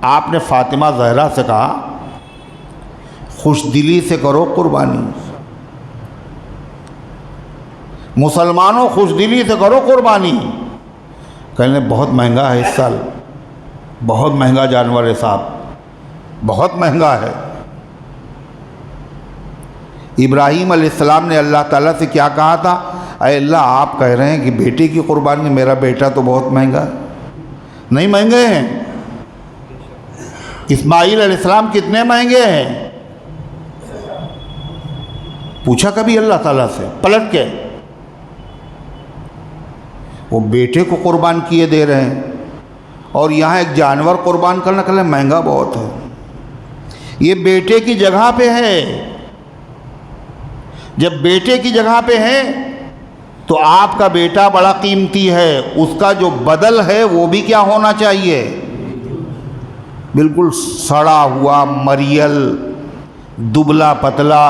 آپ نے فاطمہ زہرا سے کہا خوش دلی سے کرو قربانی، مسلمانوں خوش دلی سے کرو قربانی۔ کہنے بہت مہنگا ہے اس سال، بہت مہنگا جانور ہے صاحب، بہت مہنگا ہے۔ ابراہیم علیہ السلام نے اللہ تعالیٰ سے کیا کہا تھا؟ اے اللہ آپ کہہ رہے ہیں کہ بیٹے کی قربانی، میرا بیٹا تو بہت مہنگا ہے۔ نہیں مہنگے ہیں؟ اسماعیل علیہ السلام کتنے مہنگے ہیں؟ پوچھا کبھی اللہ تعالیٰ سے پلٹ کے؟ وہ بیٹے کو قربان کیے دے رہے ہیں، اور یہاں ایک جانور قربان کرنا کہ مہنگا بہت ہے۔ یہ بیٹے کی جگہ پہ ہے، جب بیٹے کی جگہ پہ ہے تو آپ کا بیٹا بڑا قیمتی ہے، اس کا جو بدل ہے وہ بھی کیا ہونا چاہیے؟ بالکل سڑا ہوا، مریل، دبلا پتلا،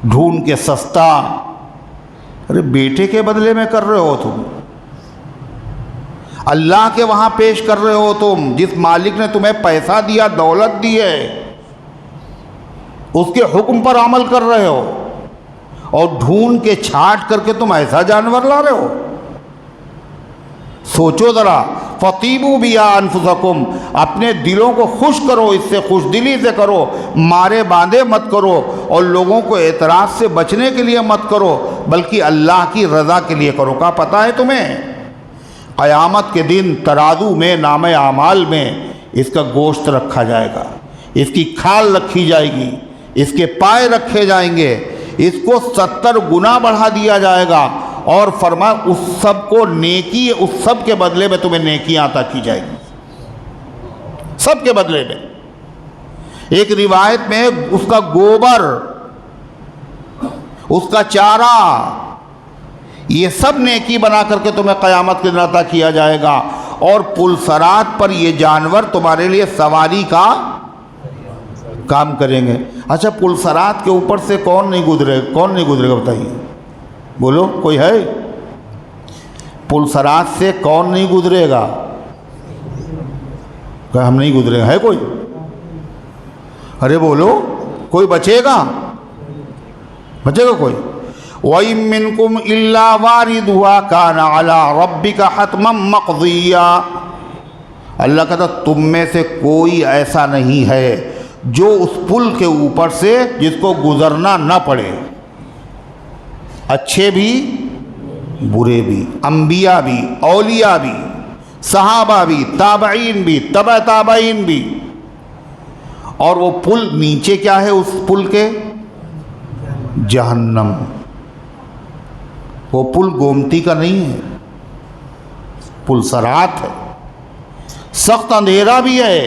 ڈھونڈ کے سستا۔ ارے بیٹے کے بدلے میں کر رہے ہو تم، اللہ کے وہاں پیش کر رہے ہو تم، جس مالک نے تمہیں پیسہ دیا، دولت دی ہے، اس کے حکم پر عمل کر رہے ہو، اور ڈھونڈ کے چھانٹ کر کے تم ایسا جانور لا رہے ہو۔ سوچو ذرا، فطیبوا بیا انفسکم، اپنے دلوں کو خوش کرو، اس سے خوش دلی سے کرو، مارے باندھے مت کرو، اور لوگوں کو اعتراض سے بچنے کے لیے مت کرو، بلکہ اللہ کی رضا کے لیے کرو۔ کا پتہ ہے تمہیں قیامت کے دن ترازو میں، نام اعمال میں اس کا گوشت رکھا جائے گا، اس کی کھال رکھی جائے گی، اس کے پائے رکھے جائیں گے، اس کو 70 گنا بڑھا دیا جائے گا، اور فرمایا اس سب کو نیکی، اس سب کے بدلے میں تمہیں نیکیاں عطا کی جائے گی، سب کے بدلے میں۔ ایک روایت میں اس کا گوبر، اس کا چارہ، یہ سب نیکی بنا کر کے تمہیں قیامت کے دن عطا کیا جائے گا، اور پلسرات پر یہ جانور تمہارے لیے سواری کا کام کریں گے۔ اچھا پل صراط کے اوپر سے کون نہیں گزرے گا بتائیے، بولو کوئی ہے؟ پل صراط سے کون نہیں گزرے گا؟ کہ ہم نہیں گزرے گا، ہے کوئی؟ ارے بولو، کوئی بچے گا کوئی؟ وَإِن مِّنكُمْ إِلَّا وَارِدُهَا كَانَ عَلَىٰ رَبِّكَ حَتْمًا مَّقْضِيًّا، اللہ کہتا تم میں سے کوئی ایسا نہیں ہے جو اس پل کے اوپر سے جس کو گزرنا نہ پڑے، اچھے بھی برے بھی، انبیاء بھی، اولیاء بھی، صحابہ بھی، تابعین بھی، تبع تابعین بھی۔ اور وہ پل نیچے کیا ہے اس پل کے؟ جہنم۔ وہ پل گومتی کا نہیں ہے، پل صراط ہے، سخت اندھیرا بھی ہے،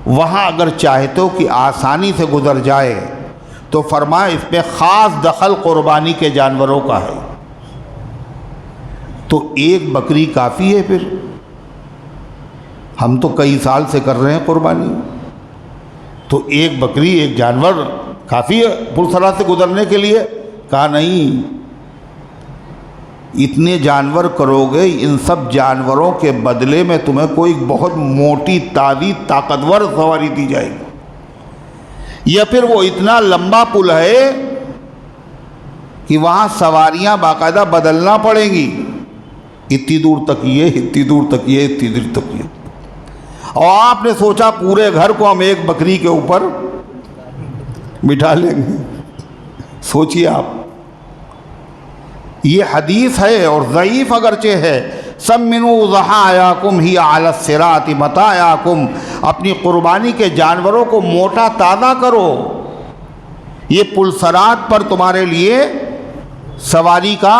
وہاں اگر چاہتے ہو کہ آسانی سے گزر جائے تو فرمایا اس میں خاص دخل قربانی کے جانوروں کا ہے۔ تو ایک بکری کافی ہے، پھر ہم تو کئی سال سے کر رہے ہیں قربانی، تو ایک بکری ایک جانور کافی ہے پل صراط سے گزرنے کے لیے؟ کہا نہیں، اتنے جانور کرو گے، ان سب جانوروں کے بدلے میں تمہیں کوئی بہت موٹی تازی طاقتور سواری دی جائے گی، یا پھر وہ اتنا لمبا پل ہے کہ وہاں سواریاں باقاعدہ بدلنا پڑیں گی، اتنی دور تک یہ، اتنی دور تک یہ، اتنی دور تک یہ۔ اور آپ نے سوچا پورے گھر کو ہم ایک بکری کے اوپر بٹھا لیں گے؟ سوچیے آپ، یہ حدیث ہے اور ضعیف اگرچہ ہے، سمنوا ضحایاکم ہی علی الصراط متاعکم، اپنی قربانی کے جانوروں کو موٹا تازہ کرو، یہ پل صراط پر تمہارے لیے سواری کا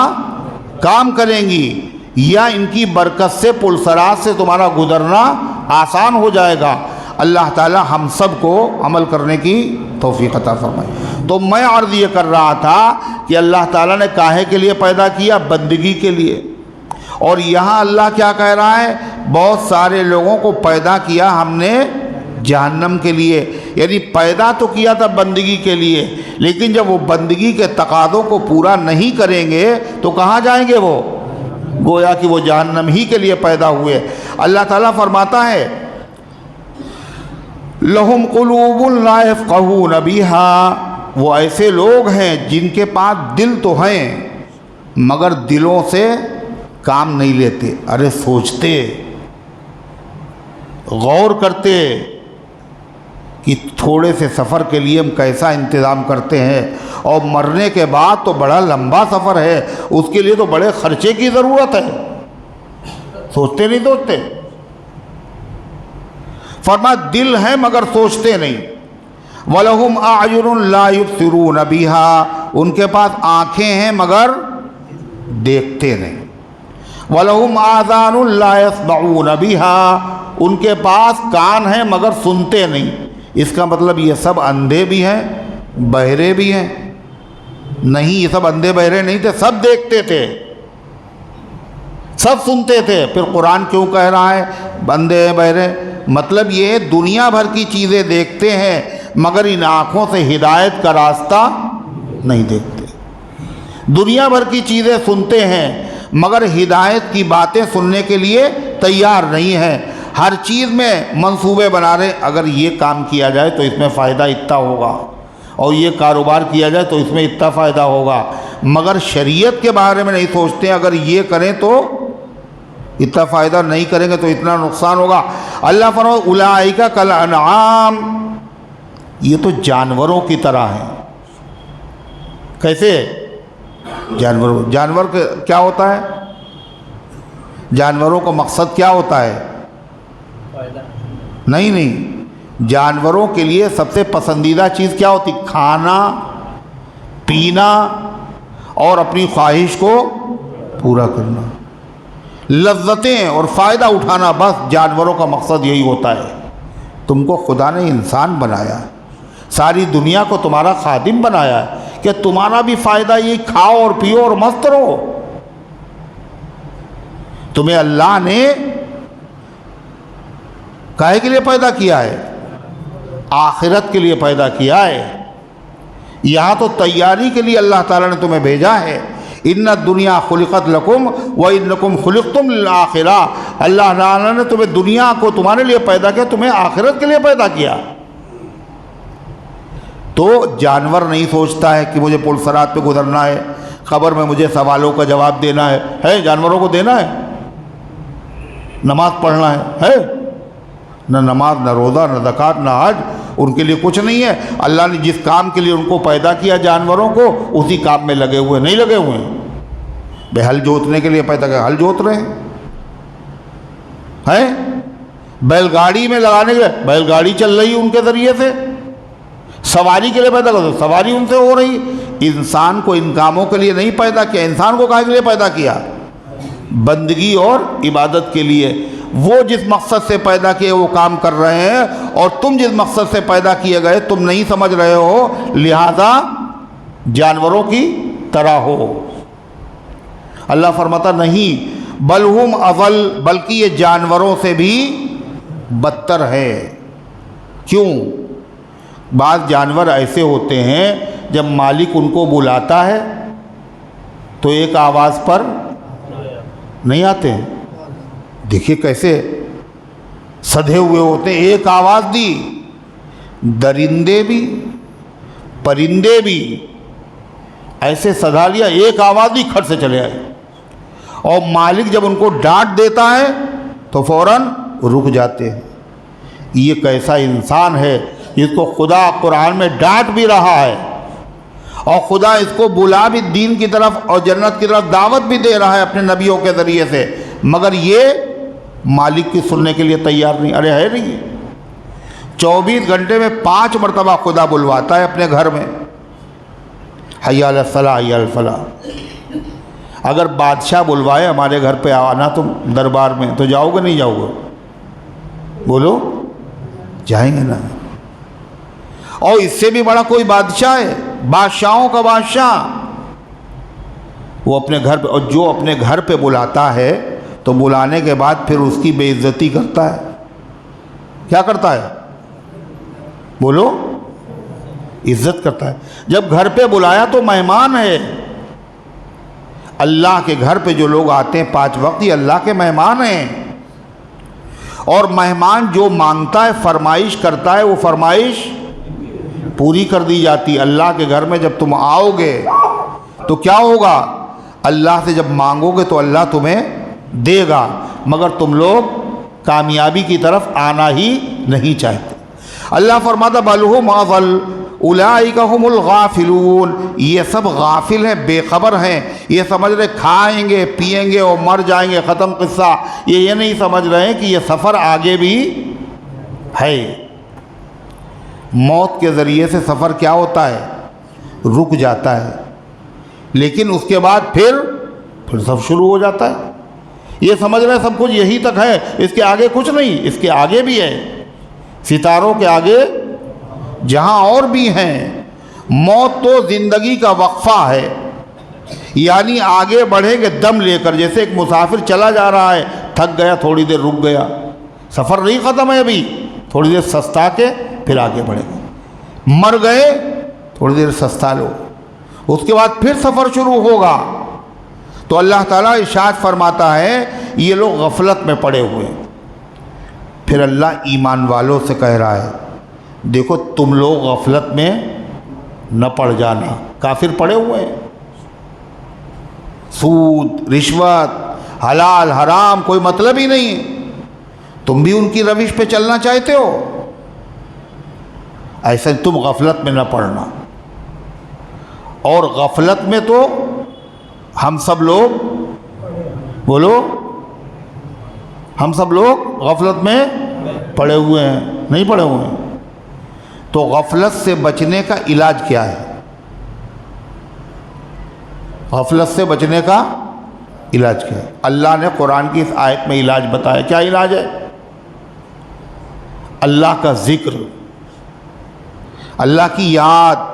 کام کریں گی، یا ان کی برکت سے پل صراط سے تمہارا گزرنا آسان ہو جائے گا۔ اللہ تعالی ہم سب کو عمل کرنے کی توفیق عطا فرمائے۔ تو میں عرض یہ کر رہا تھا کہ اللہ تعالیٰ نے کاہے کے لیے پیدا کیا؟ بندگی کے لیے۔ اور یہاں اللہ کیا کہہ رہا ہے؟ بہت سارے لوگوں کو پیدا کیا ہم نے جہنم کے لیے، یعنی پیدا تو کیا تھا بندگی کے لیے، لیکن جب وہ بندگی کے تقاضوں کو پورا نہیں کریں گے تو کہاں جائیں گے؟ وہ گویا کہ وہ جہنم ہی کے لیے پیدا ہوئے۔ اللہ تعالیٰ فرماتا ہے لَهُمْ قُلُوبٌ لَا يَفْقَهُونَ بِهَا، وہ ایسے لوگ ہیں جن کے پاس دل تو ہیں مگر دلوں سے کام نہیں لیتے۔ ارے سوچتے، غور کرتے کہ تھوڑے سے سفر کے لیے ہم کیسا انتظام کرتے ہیں، اور مرنے کے بعد تو بڑا لمبا سفر ہے، اس کے لیے تو بڑے خرچے کی ضرورت ہے۔ سوچتے نہیں سوچتے؟ فرمایا دل ہے مگر سوچتے نہیں۔ وَلَهُمْ أَعْيُنٌ لَا يُبْصِرُونَ بِهَا، ان کے پاس آنکھیں ہیں مگر دیکھتے نہیں۔ وَلَهُمْ آذَانٌ لَا يَسْمَعُونَ بِهَا، ان کے پاس کان ہیں مگر سنتے نہیں۔ اس کا مطلب یہ سب اندھے بھی ہیں، بہرے بھی ہیں؟ نہیں، یہ سب اندھے بہرے نہیں تھے، سب دیکھتے تھے، سب سنتے تھے۔ پھر قرآن کیوں کہہ رہا ہے اندھے بہرے؟ مطلب یہ دنیا بھر کی چیزیں دیکھتے ہیں مگر ان آنکھوں سے ہدایت کا راستہ نہیں دیکھتے، دنیا بھر کی چیزیں سنتے ہیں مگر ہدایت کی باتیں سننے کے لیے تیار نہیں ہیں، ہر چیز میں منصوبے بنا رہے، اگر یہ کام کیا جائے تو اس میں فائدہ اتنا ہوگا، اور یہ کاروبار کیا جائے تو اس میں اتنا فائدہ ہوگا، مگر شریعت کے بارے میں نہیں سوچتے، اگر یہ کریں تو اتنا فائدہ، نہیں کریں گے تو اتنا نقصان ہوگا۔ اللہ فرماتا ہے اولئک کالانعام، یہ تو جانوروں کی طرح ہیں۔ کیسے؟ جانور کیا ہوتا ہے؟ جانوروں کا مقصد کیا ہوتا ہے؟ نہیں، جانوروں کے لیے سب سے پسندیدہ چیز کیا ہوتی؟ کھانا، پینا اور اپنی خواہش کو پورا کرنا، لذتیں اور فائدہ اٹھانا، بس جانوروں کا مقصد یہی ہوتا ہے۔ تم کو خدا نے انسان بنایا، ساری دنیا کو تمہارا خادم بنایا ہے کہ تمہارا بھی فائدہ یہی، کھاؤ اور پیو اور مست رہو۔ تمہیں اللہ نے کاہے کے لیے پیدا کیا ہے؟ آخرت کے لیے پیدا کیا ہے. یہاں تو تیاری کے لیے اللہ تعالیٰ نے تمہیں بھیجا ہے. ان الدنیا خلقت لکم وانکم خلقتم للآخرہ. اللہ تعالیٰ نے تمہیں دنیا کو تمہارے لیے پیدا کیا, تمہیں آخرت کے لیے پیدا کیا. تو جانور نہیں سوچتا ہے کہ مجھے پل صراط پہ گزرنا ہے, قبر میں مجھے سوالوں کا جواب دینا ہے جانوروں کو دینا ہے, نماز پڑھنا ہے نہ نماز نہ روزہ نہ زکوٰۃ نہ حج, ان کے لیے کچھ نہیں ہے. اللہ نے جس کام کے لیے ان کو پیدا کیا جانوروں کو, اسی کام میں لگے ہوئے نہیں لگے ہوئے ہیں. بے ہل جوتنے کے لیے پیدا کیا, ہل جوت رہے ہیں. بیل گاڑی میں لگانے کے لیے بیل گاڑی چل رہی ہے ان کے ذریعے سے. سواری کے لیے پیدا کر دو, سواری ان سے ہو رہی. انسان کو ان کاموں کے لیے نہیں پیدا کیا. انسان کو کاہے کے لیے پیدا کیا؟ بندگی اور عبادت کے لیے. وہ جس مقصد سے پیدا کیے وہ کام کر رہے ہیں, اور تم جس مقصد سے پیدا کیے گئے تم نہیں سمجھ رہے ہو, لہذا جانوروں کی طرح ہو. اللہ فرماتا نہیں, بل ہم اضل, بلکہ یہ جانوروں سے بھی بدتر ہے. کیوں؟ بعض جانور ایسے ہوتے ہیں جب مالک ان کو بلاتا ہے تو ایک آواز پر نہیں آتے ہیں. دیکھیے کیسے سدھے ہوئے ہوتے ہیں. ایک آواز دی, درندے بھی پرندے بھی ایسے سدھا لیا, ایک آواز دی کھٹ سے چلے آئے. اور مالک جب ان کو ڈانٹ دیتا ہے تو فوراً رک جاتے ہیں. یہ کیسا انسان ہے جس کو خدا قرآن میں ڈانٹ بھی رہا ہے, اور خدا اس کو بلا بھی دین کی طرف اور جنت کی طرف دعوت بھی دے رہا ہے اپنے نبیوں کے ذریعے سے, مگر یہ مالک کی سننے کے لیے تیار نہیں. ارے ہے نہیں, 24 گھنٹے میں 5 مرتبہ خدا بلواتا ہے اپنے گھر میں, حی علی الصلاۃ حی علی الفلاح. اگر بادشاہ بلوائے ہمارے گھر پہ آنا تم دربار میں, تو جاؤ گے نہیں جاؤ گے؟ بولو, جائیں گے نا. اور اس سے بھی بڑا کوئی بادشاہ ہے, بادشاہوں کا بادشاہ, وہ اپنے گھر پہ, اور جو اپنے گھر پہ بلاتا ہے تو بلانے کے بعد پھر اس کی بے عزتی کرتا ہے. کیا کرتا ہے؟ بولو, عزت کرتا ہے. جب گھر پہ بلایا تو مہمان ہے. اللہ کے گھر پہ جو لوگ آتے ہیں 5 وقت, یہ اللہ کے مہمان ہیں. اور مہمان جو مانگتا ہے, فرمائش کرتا ہے, وہ فرمائش پوری کر دی جاتی. اللہ کے گھر میں جب تم آؤ گے تو کیا ہوگا؟ اللہ سے جب مانگو گے تو اللہ تمہیں دے گا, مگر تم لوگ کامیابی کی طرف آنا ہی نہیں چاہتے. اللہ فرماتا بل ہم اضل اولئک هم الغافلون. یہ سب غافل ہیں, بے خبر ہیں. یہ سمجھ رہے کھائیں گے پیئیں گے اور مر جائیں گے, ختم قصہ. یہ نہیں سمجھ رہے ہیں کہ یہ سفر آگے بھی ہے. موت کے ذریعے سے سفر کیا ہوتا ہے؟ رک جاتا ہے, لیکن اس کے بعد پھر سب شروع ہو جاتا ہے. یہ سمجھ رہے ہیں سب کچھ یہی تک ہے, اس کے آگے کچھ نہیں. اس کے آگے بھی ہے, ستاروں کے آگے جہاں اور بھی ہیں. موت تو زندگی کا وقفہ ہے, یعنی آگے بڑھیں گے دم لے کر. جیسے ایک مسافر چلا جا رہا ہے, تھک گیا, تھوڑی دیر رک گیا, سفر نہیں ختم ہے ابھی, تھوڑی دیر سستا کے پھر آگے بڑھے گا. مر گئے, تھوڑی دیر سستا لو, اس کے بعد پھر سفر شروع ہوگا. تو اللہ تعالیٰ ارشاد فرماتا ہے یہ لوگ غفلت میں پڑے ہوئے ہیں. پھر اللہ ایمان والوں سے کہہ رہا ہے دیکھو تم لوگ غفلت میں نہ پڑ جانا. کافر پڑے ہوئے ہیں, سود رشوت حلال حرام کوئی مطلب ہی نہیں. تم بھی ان کی روش پہ چلنا چاہتے ہو, ایسے تم غفلت میں نہ پڑنا. اور غفلت میں تو ہم سب لوگ, بولو, ہم سب لوگ غفلت میں پڑے ہوئے ہیں, نہیں پڑے ہوئے ہیں. تو غفلت سے بچنے کا علاج کیا ہے؟ غفلت سے بچنے کا علاج کیا ہے؟ اللہ نے قرآن کی اس آیت میں علاج بتایا. کیا علاج ہے؟ اللہ کا ذکر, اللہ کی یاد.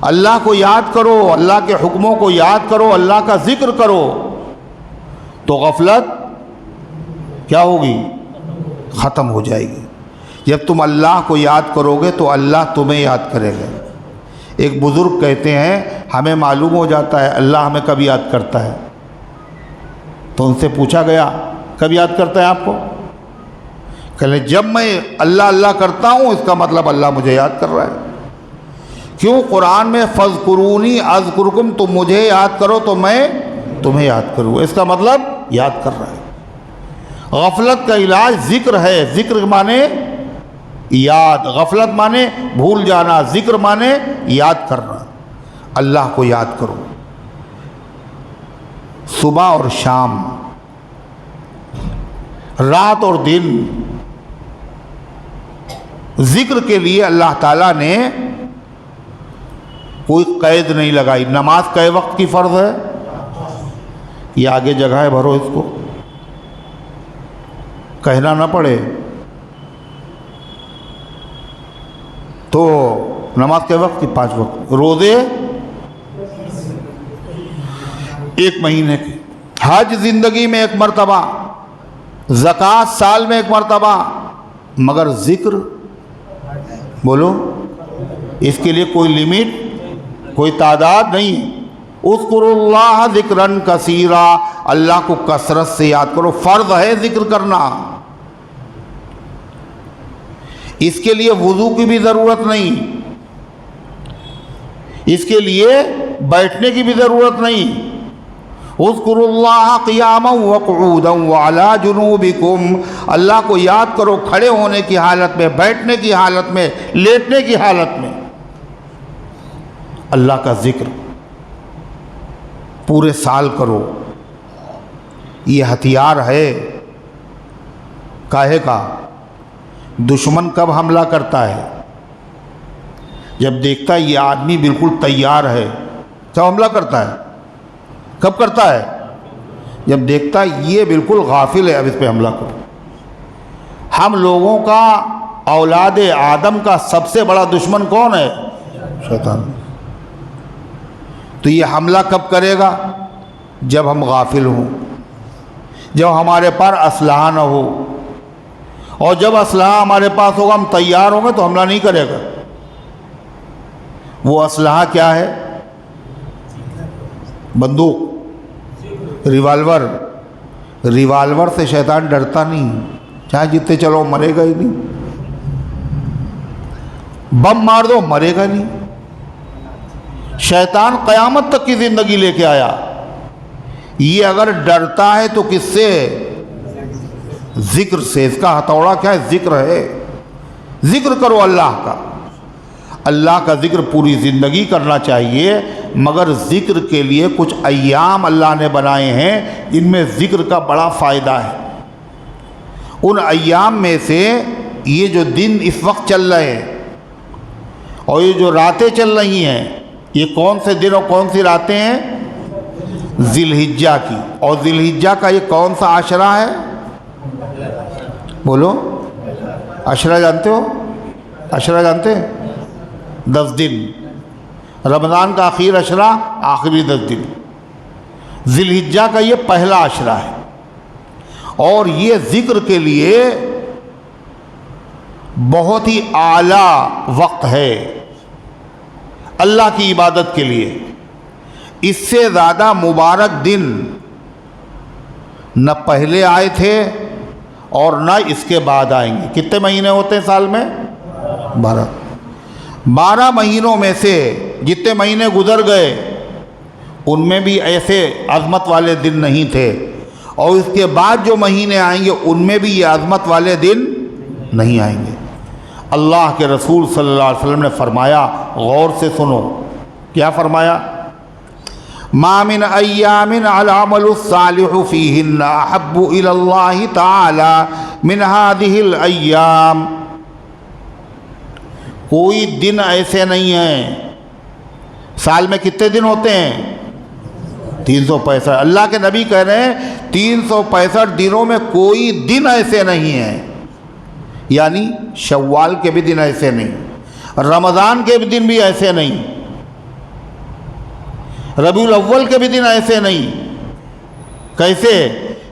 اللہ کو یاد کرو, اللہ کے حکموں کو یاد کرو, اللہ کا ذکر کرو, تو غفلت کیا ہوگی؟ ختم ہو جائے گی. جب تم اللہ کو یاد کرو گے تو اللہ تمہیں یاد کرے گا۔ ایک بزرگ کہتے ہیں ہمیں معلوم ہو جاتا ہے اللہ ہمیں کب یاد کرتا ہے، تو ان سے پوچھا گیا کب یاد کرتا ہے آپ کو؟ کہلے جب میں اللہ اللہ کرتا ہوں اس کا مطلب اللہ مجھے یاد کر رہا ہے۔ کیوں؟ قرآن میں فَاذْكُرُونِي أَذْكُرْكُمْ، تم مجھے یاد کرو تو میں تمہیں یاد کروں، اس کا مطلب یاد کر رہا ہے۔ غفلت کا علاج ذکر ہے، ذکر مانے یاد، غفلت مانے بھول جانا، ذکر مانے یاد کرنا۔ اللہ کو یاد کرو صبح اور شام، رات اور دن۔ ذکر کے لیے اللہ تعالیٰ نے کوئی قید نہیں لگائی۔ نماز کئے وقت کی فرض ہے؟ یہ آگے جگہ ہے، بھرو اس کو، کہنا نہ پڑے۔ تو نماز کے وقت کی 5 وقت، روزے 1 مہینے کے، حج زندگی میں 1 مرتبہ، زکوٰۃ سال میں 1 مرتبہ، مگر ذکر بولو اس کے لیے کوئی لمٹ، کوئی تعداد نہیں۔ اذکروا اللہ ذکرا کثیرا، اللہ کو کثرت سے یاد کرو، فرض ہے ذکر کرنا۔ اس کے لیے وضو کی بھی ضرورت نہیں، اس کے لیے بیٹھنے کی بھی ضرورت نہیں۔ اذکروا اللہ قیاما وقعودا وعلی جنوبکم، اللہ کو یاد کرو کھڑے ہونے کی حالت میں، بیٹھنے کی حالت میں، لیٹنے کی حالت میں۔ اللہ کا ذکر پورے سال کرو، یہ ہتھیار ہے۔ کاہے کا؟ دشمن کب حملہ کرتا ہے؟ جب دیکھتا ہے یہ آدمی بالکل تیار ہے، کب حملہ کرتا ہے؟ کب کرتا ہے؟ جب دیکھتا ہے یہ بالکل غافل ہے، اب اس پہ حملہ کرو۔ ہم لوگوں کا، اولاد آدم کا سب سے بڑا دشمن کون ہے؟ شیطان۔ تو یہ حملہ کب کرے گا؟ جب ہم غافل ہوں، جب ہمارے پاس اسلحہ نہ ہو، اور جب اسلحہ ہمارے پاس ہوگا ہم تیار ہوں گے تو حملہ نہیں کرے گا۔ وہ اسلحہ کیا ہے؟ بندوق، ریوالور۔ ریوالور سے شیطان ڈرتا نہیں، چاہے جتنے چلو مرے گا ہی نہیں۔ بم مار دو مرے گا نہیں۔ شیطان قیامت تک کی زندگی لے کے آیا۔ یہ اگر ڈرتا ہے تو کس سے؟ ذکر سے۔ اس کا ہتھوڑا کیا ہے؟ ذکر ہے۔ ذکر کرو اللہ کا، اللہ کا ذکر پوری زندگی کرنا چاہیے، مگر ذکر کے لیے کچھ ایام اللہ نے بنائے ہیں جن میں ذکر کا بڑا فائدہ ہے۔ ان ایام میں سے یہ جو دن اس وقت چل رہے ہیں اور یہ جو راتیں چل رہی ہیں، یہ کون سے دن اور کون سی راتیں ہیں؟ ذی الحجہ کی۔ اور ذی الحجہ کا یہ کون سا عشرہ ہے؟ بولو، عشرہ جانتے ہو؟ عشرہ جانتے ہیں؟ 10 دن، رمضان کا آخر عشرہ، آخری 10 دن۔ ذی الحجہ کا یہ پہلا عشرہ ہے، اور یہ ذکر کے لیے بہت ہی اعلیٰ وقت ہے اللہ کی عبادت کے لیے۔ اس سے زیادہ مبارک دن نہ پہلے آئے تھے اور نہ اس کے بعد آئیں گے۔ کتنے مہینے ہوتے ہیں سال میں؟ 12 مہینوں میں سے جتنے مہینے گزر گئے ان میں بھی ایسے عظمت والے دن نہیں تھے، اور اس کے بعد جو مہینے آئیں گے ان میں بھی یہ عظمت والے دن نہیں آئیں گے۔ اللہ کے رسول صلی اللہ علیہ وسلم نے فرمایا، غور سے سنو، کیا فرمایا؟ ما من ایام العمل الصالح فیہن احب الی اللہ تعالی من هذه الایام۔ کوئی دن ایسے نہیں ہیں۔ سال میں کتنے دن ہوتے ہیں؟ 365۔ اللہ کے نبی کہہ رہے ہیں 365 دنوں میں کوئی دن ایسے نہیں ہیں، یعنی شوال کے بھی دن ایسے نہیں، رمضان کے بھی دن بھی ایسے نہیں، ربیع الاول کے بھی دن ایسے نہیں۔ کیسے؟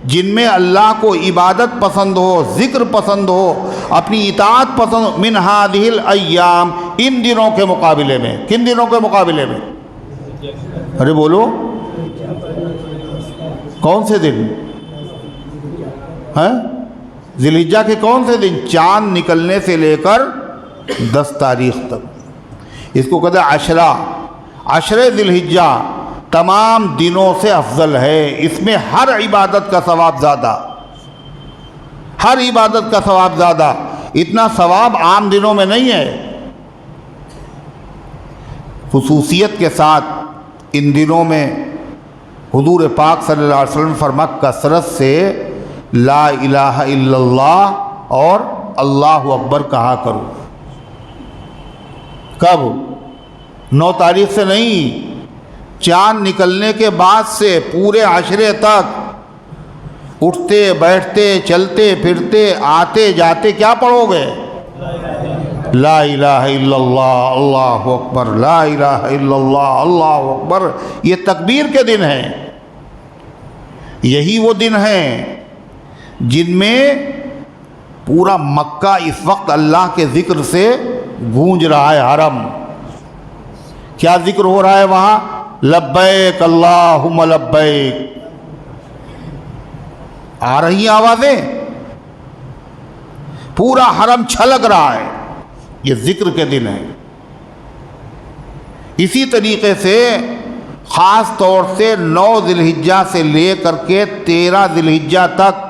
جن میں اللہ کو عبادت پسند ہو، ذکر پسند ہو، اپنی اطاعت پسند ہو، من هذه الایام، ان دنوں کے مقابلے میں۔ کن دنوں کے مقابلے میں؟ ارے بولو، کون سے دن ہیں؟ ذی الحجہ کے کون سے دن؟ چاند نکلنے سے لے کر 10 تاریخ تک، اس کو کہتے ہیں عشرہ۔ عشرہ ذی الحجہ تمام دنوں سے افضل ہے، اس میں ہر عبادت کا ثواب زیادہ، ہر عبادت کا ثواب زیادہ۔ اتنا ثواب عام دنوں میں نہیں ہے۔ خصوصیت کے ساتھ ان دنوں میں حضور پاک صلی اللہ علیہ وسلم فرما کثرت سے لا الہ الا اللہ اور اللہ اکبر کہا کرو۔ کب؟ 9 تاریخ سے نہیں، چاند نکلنے کے بعد سے پورے عشرے تک اٹھتے بیٹھتے چلتے پھرتے آتے جاتے کیا پڑھو گے؟ لا الہ الا اللہ اللہ اکبر، لا الہ الا اللہ اللہ اکبر۔ یہ تکبیر کے دن ہیں، یہی وہ دن ہیں جن میں پورا مکہ اس وقت اللہ کے ذکر سے گونج رہا ہے۔ حرم کیا ذکر ہو رہا ہے وہاں؟ لبیک اللہم لبیک، آ رہی ہیں آوازیں، پورا حرم چھلک رہا ہے۔ یہ ذکر کے دن ہے۔ اسی طریقے سے خاص طور سے 9 ذی الحجہ سے لے کر کے 13 ذی الحجہ تک،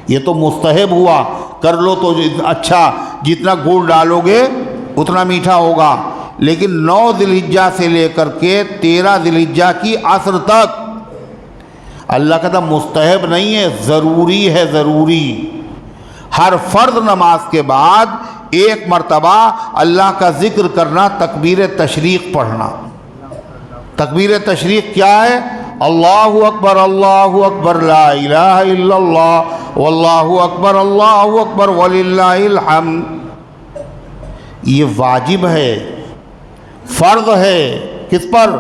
یہ تو مستحب ہوا، کر لو تو اچھا، جتنا گڑ ڈالو گے اتنا میٹھا ہوگا، لیکن 9 ذی الحجہ سے لے کر کے 13 ذی الحجہ کی عصر تک اللہ کہتا مستحب نہیں ہے، ضروری ہے، ضروری۔ ہر فرض نماز کے بعد ایک مرتبہ اللہ کا ذکر کرنا، تکبیر تشریق پڑھنا۔ تکبیر تشریق کیا ہے؟ اللہ اکبر لا الہ الا اللہ اللہ اکبر وللہ الحمد۔ یہ واجب ہے، فرض ہے، کس پر؟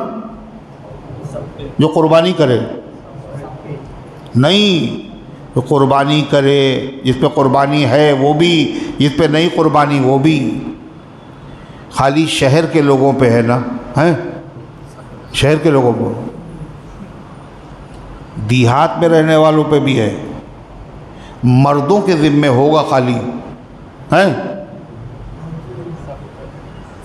جو قربانی کرے نہیں، جو قربانی کرے، جس پہ قربانی ہے وہ بھی، جس پہ نہیں قربانی وہ بھی۔ خالی شہر کے لوگوں پہ ہے نا، ہیں؟ شہر کے لوگوں کو، دیہات میں رہنے والوں پہ بھی ہے، مردوں کے ذمے ہوگا خالی، ہیں؟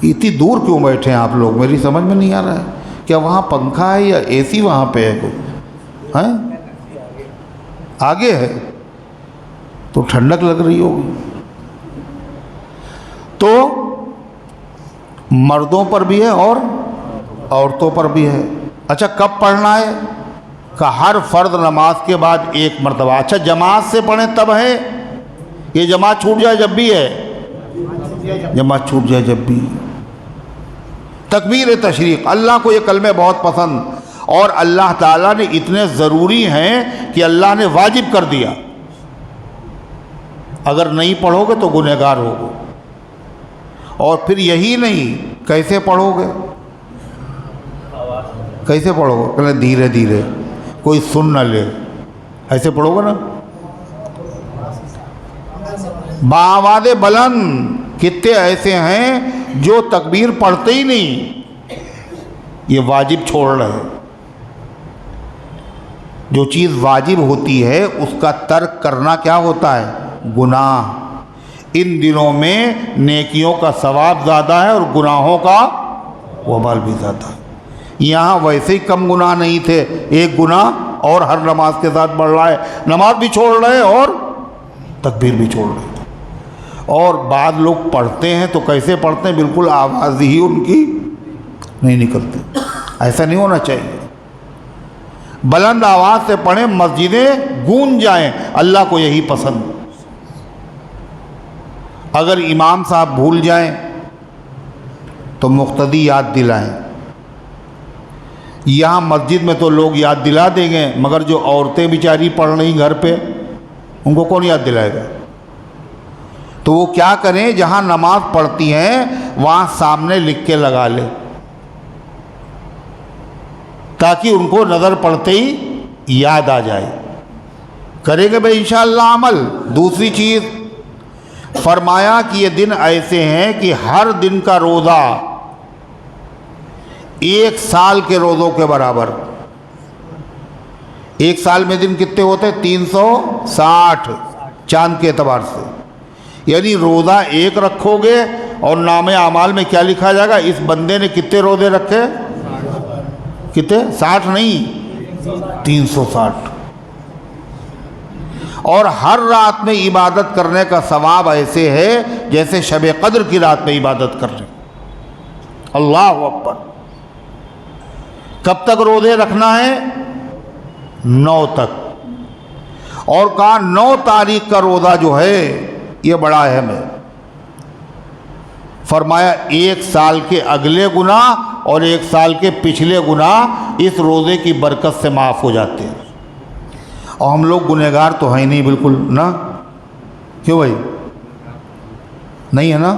اتنی دور کیوں بیٹھے ہیں آپ لوگ؟ میری سمجھ میں نہیں آ رہا ہے، کیا وہاں پنکھا ہے یا اے سی وہاں پہ ہے کوئی؟ ہیں؟ آگے ہے تو ٹھنڈک لگ رہی ہوگی۔ تو مردوں پر بھی ہے اور عورتوں پر بھی ہے۔ اچھا کب پڑھنا ہے؟ کہ ہر فرض نماز کے بعد ایک مرتبہ۔ اچھا جماعت سے پڑھیں تب ہے؟ یہ جماعت چھوٹ جائے جب بھی ہے؟ جماعت چھوٹ جائے جب بھی۔ تکبیر تشریق، اللہ کو یہ کلمے بہت پسند، اور اللہ تعالیٰ نے اتنے ضروری ہیں کہ اللہ نے واجب کر دیا۔ اگر نہیں پڑھو گے تو گنہگار ہوگے۔ اور پھر یہی نہیں، کیسے پڑھو گے؟ کیسے پڑھو گے؟ پہلے دھیرے دھیرے، کوئی سن نہ لے، ایسے پڑھو گے نا، بآواز بلند۔ کتنے ایسے ہیں جو تکبیر پڑھتے ہی نہیں، یہ واجب چھوڑ رہے ہیں۔ جو چیز واجب ہوتی ہے اس کا ترک کرنا کیا ہوتا ہے؟ گناہ۔ ان دنوں میں نیکیوں کا ثواب زیادہ ہے اور گناہوں کا وبال بھی زیادہ ہے۔ یہاں ویسے ہی کم گناہ نہیں تھے، ایک گناہ اور ہر نماز کے ساتھ بڑھ رہا ہے، نماز بھی چھوڑ رہے ہیں اور تکبیر بھی چھوڑ رہے ہیں۔ اور بعض لوگ پڑھتے ہیں تو کیسے پڑھتے ہیں؟ بالکل آواز ہی ان کی نہیں نکلتی۔ ایسا نہیں ہونا چاہیے، بلند آواز سے پڑھیں، مسجدیں گونج جائیں، اللہ کو یہی پسند۔ اگر امام صاحب بھول جائیں تو مقتدی یاد دلائیں۔ یہاں مسجد میں تو لوگ یاد دلا دیں گے، مگر جو عورتیں بیچاری پڑھ رہی گھر پہ، ان کو کون یاد دلائے گا؟ تو وہ کیا کریں؟ جہاں نماز پڑھتی ہیں وہاں سامنے لکھ کے لگا لیں، تاکہ ان کو نظر پڑتے ہی یاد آ جائے، کریں گے بھائی انشاءاللہ عمل۔ دوسری چیز فرمایا کہ یہ دن ایسے ہیں کہ ہر دن کا روزہ 1 سال کے روزوں کے برابر۔ 1 سال میں دن کتنے ہوتے ہیں؟ 360 چاند کے اعتبار سے، یعنی روزہ 1 رکھو گے اور نام اعمال میں کیا لکھا جائے گا؟ اس بندے نے کتنے روزے رکھے؟ کتنے؟ 60 نہیں، 360۔ اور ہر رات میں عبادت کرنے کا ثواب ایسے ہے جیسے شب قدر کی رات میں عبادت کرنے۔ اللہ اکبر۔ کب تک روزے رکھنا ہے؟ 9 تک۔ اور کہا 9 تاریخ کا روزہ جو ہے یہ بڑا اہم ہے۔ فرمایا 1 سال کے اگلے گناہ اور 1 سال کے پچھلے گناہ اس روزے کی برکت سے معاف ہو جاتے ہیں۔ اور ہم لوگ گنہگار تو ہیں نہیں بالکل نا، کیوں بھائی؟ نہیں ہے نا؟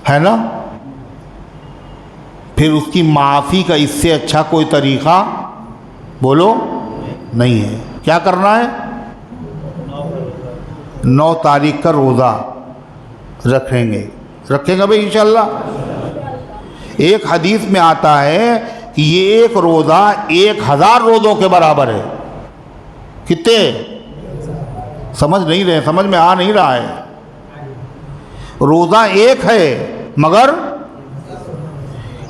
ہے نا؟ پھر اس کی معافی کا اس سے اچھا کوئی طریقہ بولو نہیں ہے۔ کیا کرنا ہے؟ 9 تاریخ کا روزہ رکھیں گے بھائی انشاءاللہ۔ ایک حدیث میں آتا ہے کہ یہ ایک روزہ 1000 روزوں کے برابر ہے۔ کتنے؟ سمجھ نہیں رہے، سمجھ میں آ نہیں رہا ہے۔ روزہ 1 ہے مگر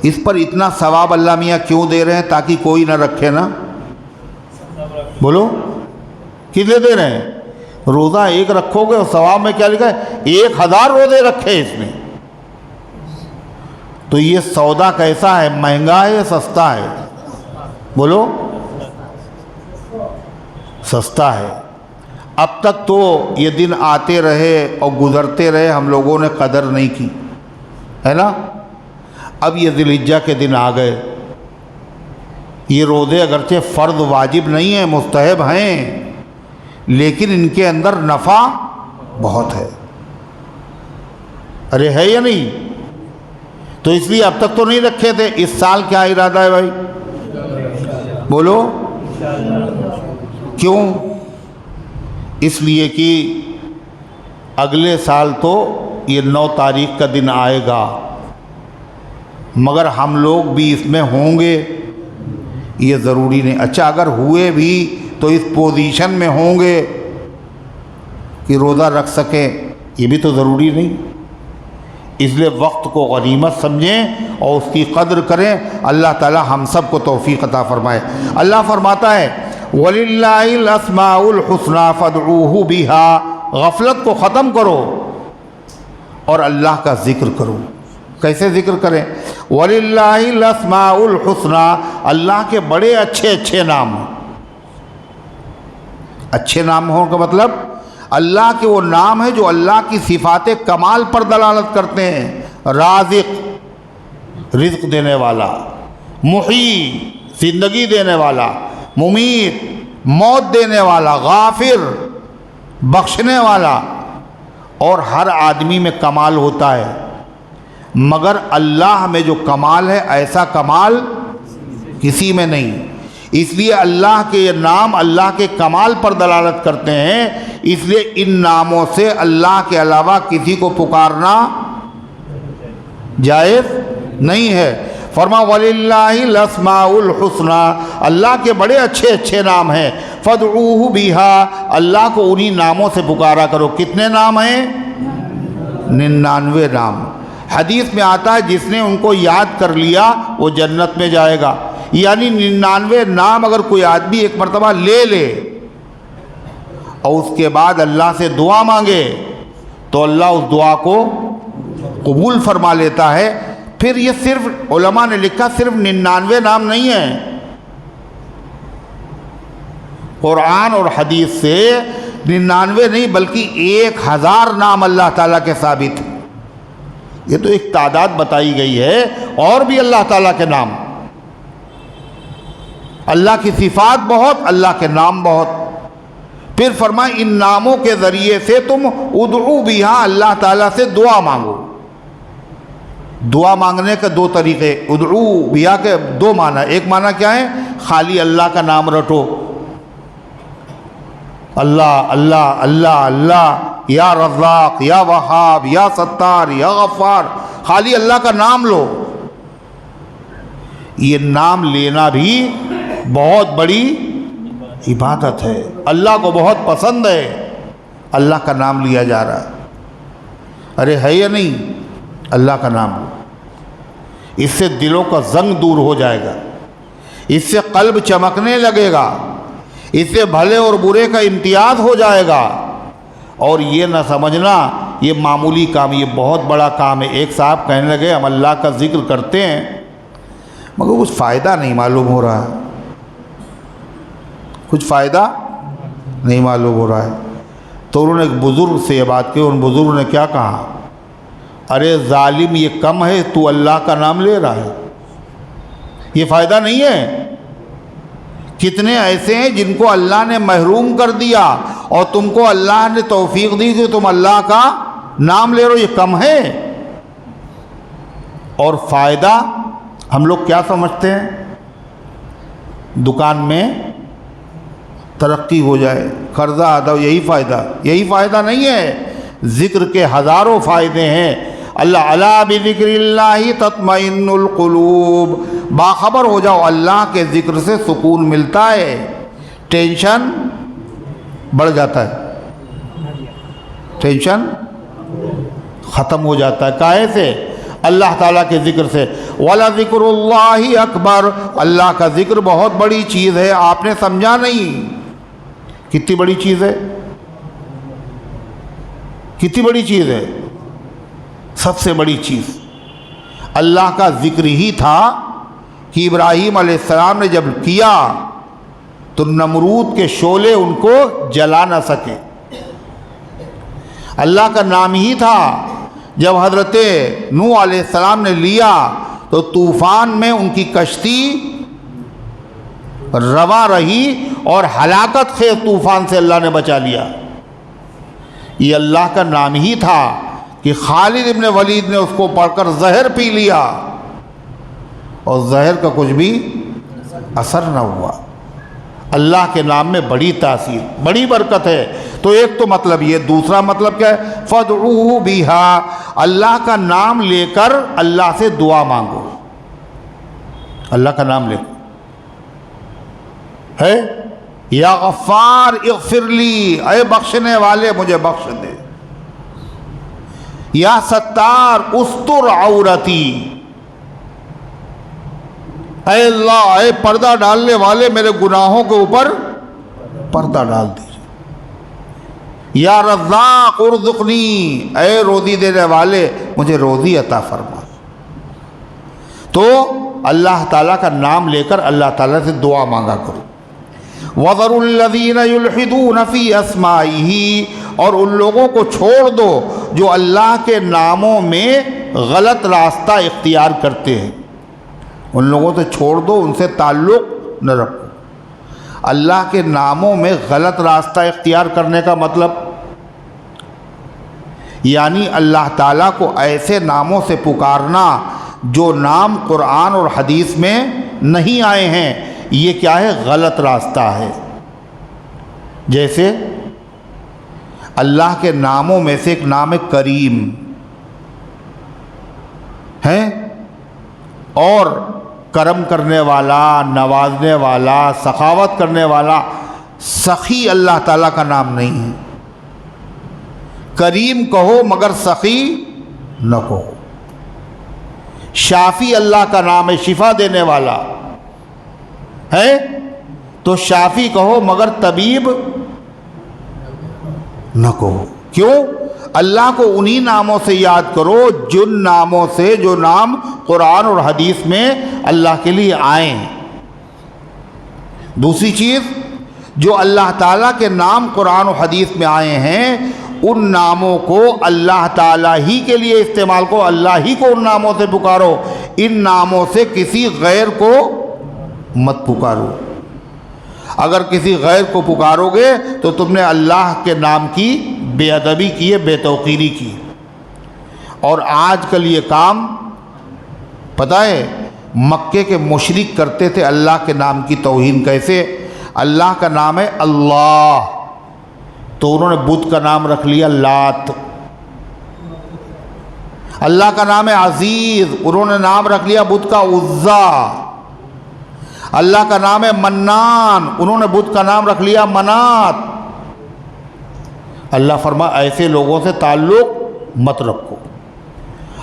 اس پر اتنا ثواب اللہ میاں کیوں دے رہے ہیں؟ تاکہ کوئی نہ رکھے نا۔ بولو کس لیے دے رہے ہیں؟ روزہ 1 رکھو گے اور ثواب میں کیا لکھا ہے؟ 1000 روزے رکھے اس نے۔ تو یہ سودا کیسا ہے؟ مہنگا ہے یا سستا ہے؟ بولو سستا ہے۔ اب تک تو یہ دن آتے رہے اور گزرتے رہے، ہم لوگوں نے قدر نہیں کی، ہے نا؟ اب یہ ذی الحجہ کے دن آ گئے۔ یہ روزے اگرچہ فرض واجب نہیں ہیں، مستحب ہیں، لیکن ان کے اندر نفع بہت ہے۔ ارے ہے یا نہیں؟ تو اس لیے اب تک تو نہیں رکھے تھے۔ اس سال کیا ارادہ ہے بھائی؟ بولو کیوں؟ اس لیے کہ اگلے سال تو یہ 9 تاریخ کا دن آئے گا، مگر ہم لوگ بھی اس میں ہوں گے یہ ضروری نہیں۔ اچھا اگر ہوئے بھی تو اس پوزیشن میں ہوں گے کہ روزہ رکھ سکیں، یہ بھی تو ضروری نہیں۔ اس لیے وقت کو غنیمت سمجھیں اور اس کی قدر کریں۔ اللہ تعالی ہم سب کو توفیق عطا فرمائے۔ اللہ فرماتا ہے وَلِلَّهِ الْأَسْمَاءُ الْحُسْنَى فَادْعُوهُ بِهَا۔ غفلت کو ختم کرو اور اللہ کا ذکر کرو۔ کیسے ذکر کریں؟ وَلِلَّهِ الْأَسْمَاءُ الْحُسْنَى، اللہ کے بڑے اچھے نام ہیں۔ اچھے نام ہوں کا مطلب اللہ کے وہ نام ہیں جو اللہ کی صفات کمال پر دلالت کرتے ہیں۔ رازق رزق دینے والا، محیی زندگی دینے والا، ممیت موت دینے والا، غافر بخشنے والا۔ اور ہر آدمی میں کمال ہوتا ہے، مگر اللہ میں جو کمال ہے ایسا کمال کسی میں نہیں۔ اس لیے اللہ کے یہ نام اللہ کے کمال پر دلالت کرتے ہیں، اس لیے ان ناموں سے اللہ کے علاوہ کسی کو پکارنا جائز نہیں ہے۔ فرما وَلِلَّهِ الْأَسْمَاءُ الْحُسْنَى، اللہ کے بڑے اچھے نام ہیں۔ فَادْعُوهُ بِهَا، اللہ کو انہی ناموں سے پکارا کرو۔ کتنے نام ہیں؟ 99 نام۔ حدیث میں آتا ہے جس نے ان کو یاد کر لیا وہ جنت میں جائے گا۔ یعنی 99 نام اگر کوئی آدمی ایک مرتبہ لے لے اور اس کے بعد اللہ سے دعا مانگے تو اللہ اس دعا کو قبول فرما لیتا ہے۔ پھر یہ صرف علماء نے لکھا صرف 99 نام نہیں ہیں، قرآن اور حدیث سے 99 نہیں بلکہ 1000 نام اللہ تعالیٰ کے ثابت ہیں۔ یہ تو ایک تعداد بتائی گئی ہے، اور بھی اللہ تعالیٰ کے نام، اللہ کی صفات بہت، اللہ کے نام بہت۔ پھر فرمائے ان ناموں کے ذریعے سے تم ادعو بہا، اللہ تعالیٰ سے دعا مانگو۔ دعا مانگنے کے 2 طریقے، ادعو بہا کے 2 معنی۔ ایک معنی کیا ہے؟ خالی اللہ کا نام رٹو، اللہ اللہ اللہ اللہ، یا رزاق یا وہاب یا ستار یا غفار، خالی اللہ کا نام لو. یہ نام لینا بھی بہت بڑی عبادت ہے، اللہ کو بہت پسند ہے. اللہ کا نام لیا جا رہا ہے، ارے ہے یا نہیں؟ اللہ کا نام لو، اس سے دلوں کا زنگ دور ہو جائے گا، اس سے قلب چمکنے لگے گا، اس سے بھلے اور برے کا امتیاز ہو جائے گا. اور یہ نہ سمجھنا یہ معمولی کام، یہ بہت بڑا کام ہے. ایک صاحب کہنے لگے ہم اللہ کا ذکر کرتے ہیں مگر کچھ فائدہ نہیں معلوم ہو رہا ہے، کچھ فائدہ نہیں معلوم ہو رہا ہے. تو انہوں نے ایک بزرگ سے یہ بات کی، ان بزرگ نے کیا کہا، ارے ظالم یہ کم ہے تو اللہ کا نام لے رہا ہے، یہ فائدہ نہیں ہے. کتنے ایسے ہیں جن کو اللہ نے محروم کر دیا اور تم کو اللہ نے توفیق دی کہ تم اللہ کا نام لے رہے ہو، یہ کم ہے. اور فائدہ ہم لوگ کیا سمجھتے ہیں، دکان میں ترقی ہو جائے، قرضہ ادا ہو، یہی فائدہ. یہی فائدہ نہیں ہے، ذکر کے ہزاروں فائدے ہیں. اللہ الا بذکر اللہ تطمئن القلوب، باخبر ہو جاؤ اللہ کے ذکر سے سکون ملتا ہے، ٹینشن بڑھ جاتا ہے، ٹینشن ختم ہو جاتا ہے. کائے سے؟ اللہ تعالیٰ کے ذکر سے. وَلَذِكْرُ اللَّهِ اکبر، اللہ کا ذکر بہت بڑی چیز ہے، آپ نے سمجھا نہیں. کتنی بڑی چیز ہے، کتنی بڑی چیز ہے، سب سے بڑی چیز. اللہ کا ذکر ہی تھا کہ ابراہیم علیہ السلام نے جب کیا تو نمرود کے شعلے ان کو جلا نہ سکے. اللہ کا نام ہی تھا جب حضرت نوح علیہ السلام نے لیا تو طوفان میں ان کی کشتی رواں رہی اور ہلاکت خیز طوفان سے اللہ نے بچا لیا. یہ اللہ کا نام ہی تھا کہ خالد ابن ولید نے اس کو پڑھ کر زہر پی لیا اور زہر کا کچھ بھی اثر نہ ہوا. اللہ کے نام میں بڑی تاثیر، بڑی برکت ہے. تو ایک تو مطلب یہ، دوسرا مطلب کیا ہے، فَادْعُوهُ بِهَا، اللہ کا نام لے کر اللہ سے دعا مانگو. اللہ کا نام لے ہے، یا غفار اغفر لی، اے بخشنے والے مجھے بخش دے. یا ستار استر عورتی، اے اللہ اے پردہ ڈالنے والے میرے گناہوں کے اوپر پردہ ڈال دیجیے. یا رزاق ارزقنی، اے روزی دینے والے مجھے روزی عطا فرما. تو اللہ تعالیٰ کا نام لے کر اللہ تعالیٰ سے دعا مانگا کرو. وَذَرُوا الَّذِينَ يُلْحِدُونَ فِي أَسْمَائِهِ، اور ان لوگوں کو چھوڑ دو جو اللہ کے ناموں میں غلط راستہ اختیار کرتے ہیں. ان لوگوں سے چھوڑ دو، ان سے تعلق نہ رکھو. اللہ کے ناموں میں غلط راستہ اختیار کرنے کا مطلب یعنی اللہ تعالیٰ کو ایسے ناموں سے پکارنا جو نام قرآن اور حدیث میں نہیں آئے ہیں. یہ کیا ہے؟ غلط راستہ ہے. جیسے اللہ کے ناموں میں سے ایک نام ہے کریم ہے، اور کرم کرنے والا، نوازنے والا، سخاوت کرنے والا. سخی اللہ تعالیٰ کا نام نہیں ہے. کریم کہو مگر سخی نہ کہو. شافی اللہ کا نام ہے، شفا دینے والا ہے، تو شافی کہو مگر طبیب نہ کہو. کیوں؟ اللہ کو انہی ناموں سے یاد کرو جن ناموں سے جو نام قرآن اور حدیث میں اللہ کے لیے آئے ہیں. دوسری چیز، جو اللہ تعالیٰ کے نام قرآن و حدیث میں آئے ہیں ان ناموں کو اللہ تعالیٰ ہی کے لیے استعمال کرو، اللہ ہی کو ان ناموں سے پکارو. ان ناموں سے کسی غیر کو مت پکارو. اگر کسی غیر کو پکارو گے تو تم نے اللہ کے نام کی بے ادبی کی ہے، بے توقیری کی. اور آج کل یہ کام پتہ ہے مکے کے مشرک کرتے تھے اللہ کے نام کی توہین. کیسے؟ اللہ کا نام ہے اللہ، تو انہوں نے بت کا نام رکھ لیا لات. اللہ کا نام ہے عزیز، انہوں نے نام رکھ لیا بت کا عزا. اللہ کا نام ہے منان، انہوں نے بت کا نام رکھ لیا منات. اللہ فرما ایسے لوگوں سے تعلق مت رکھو.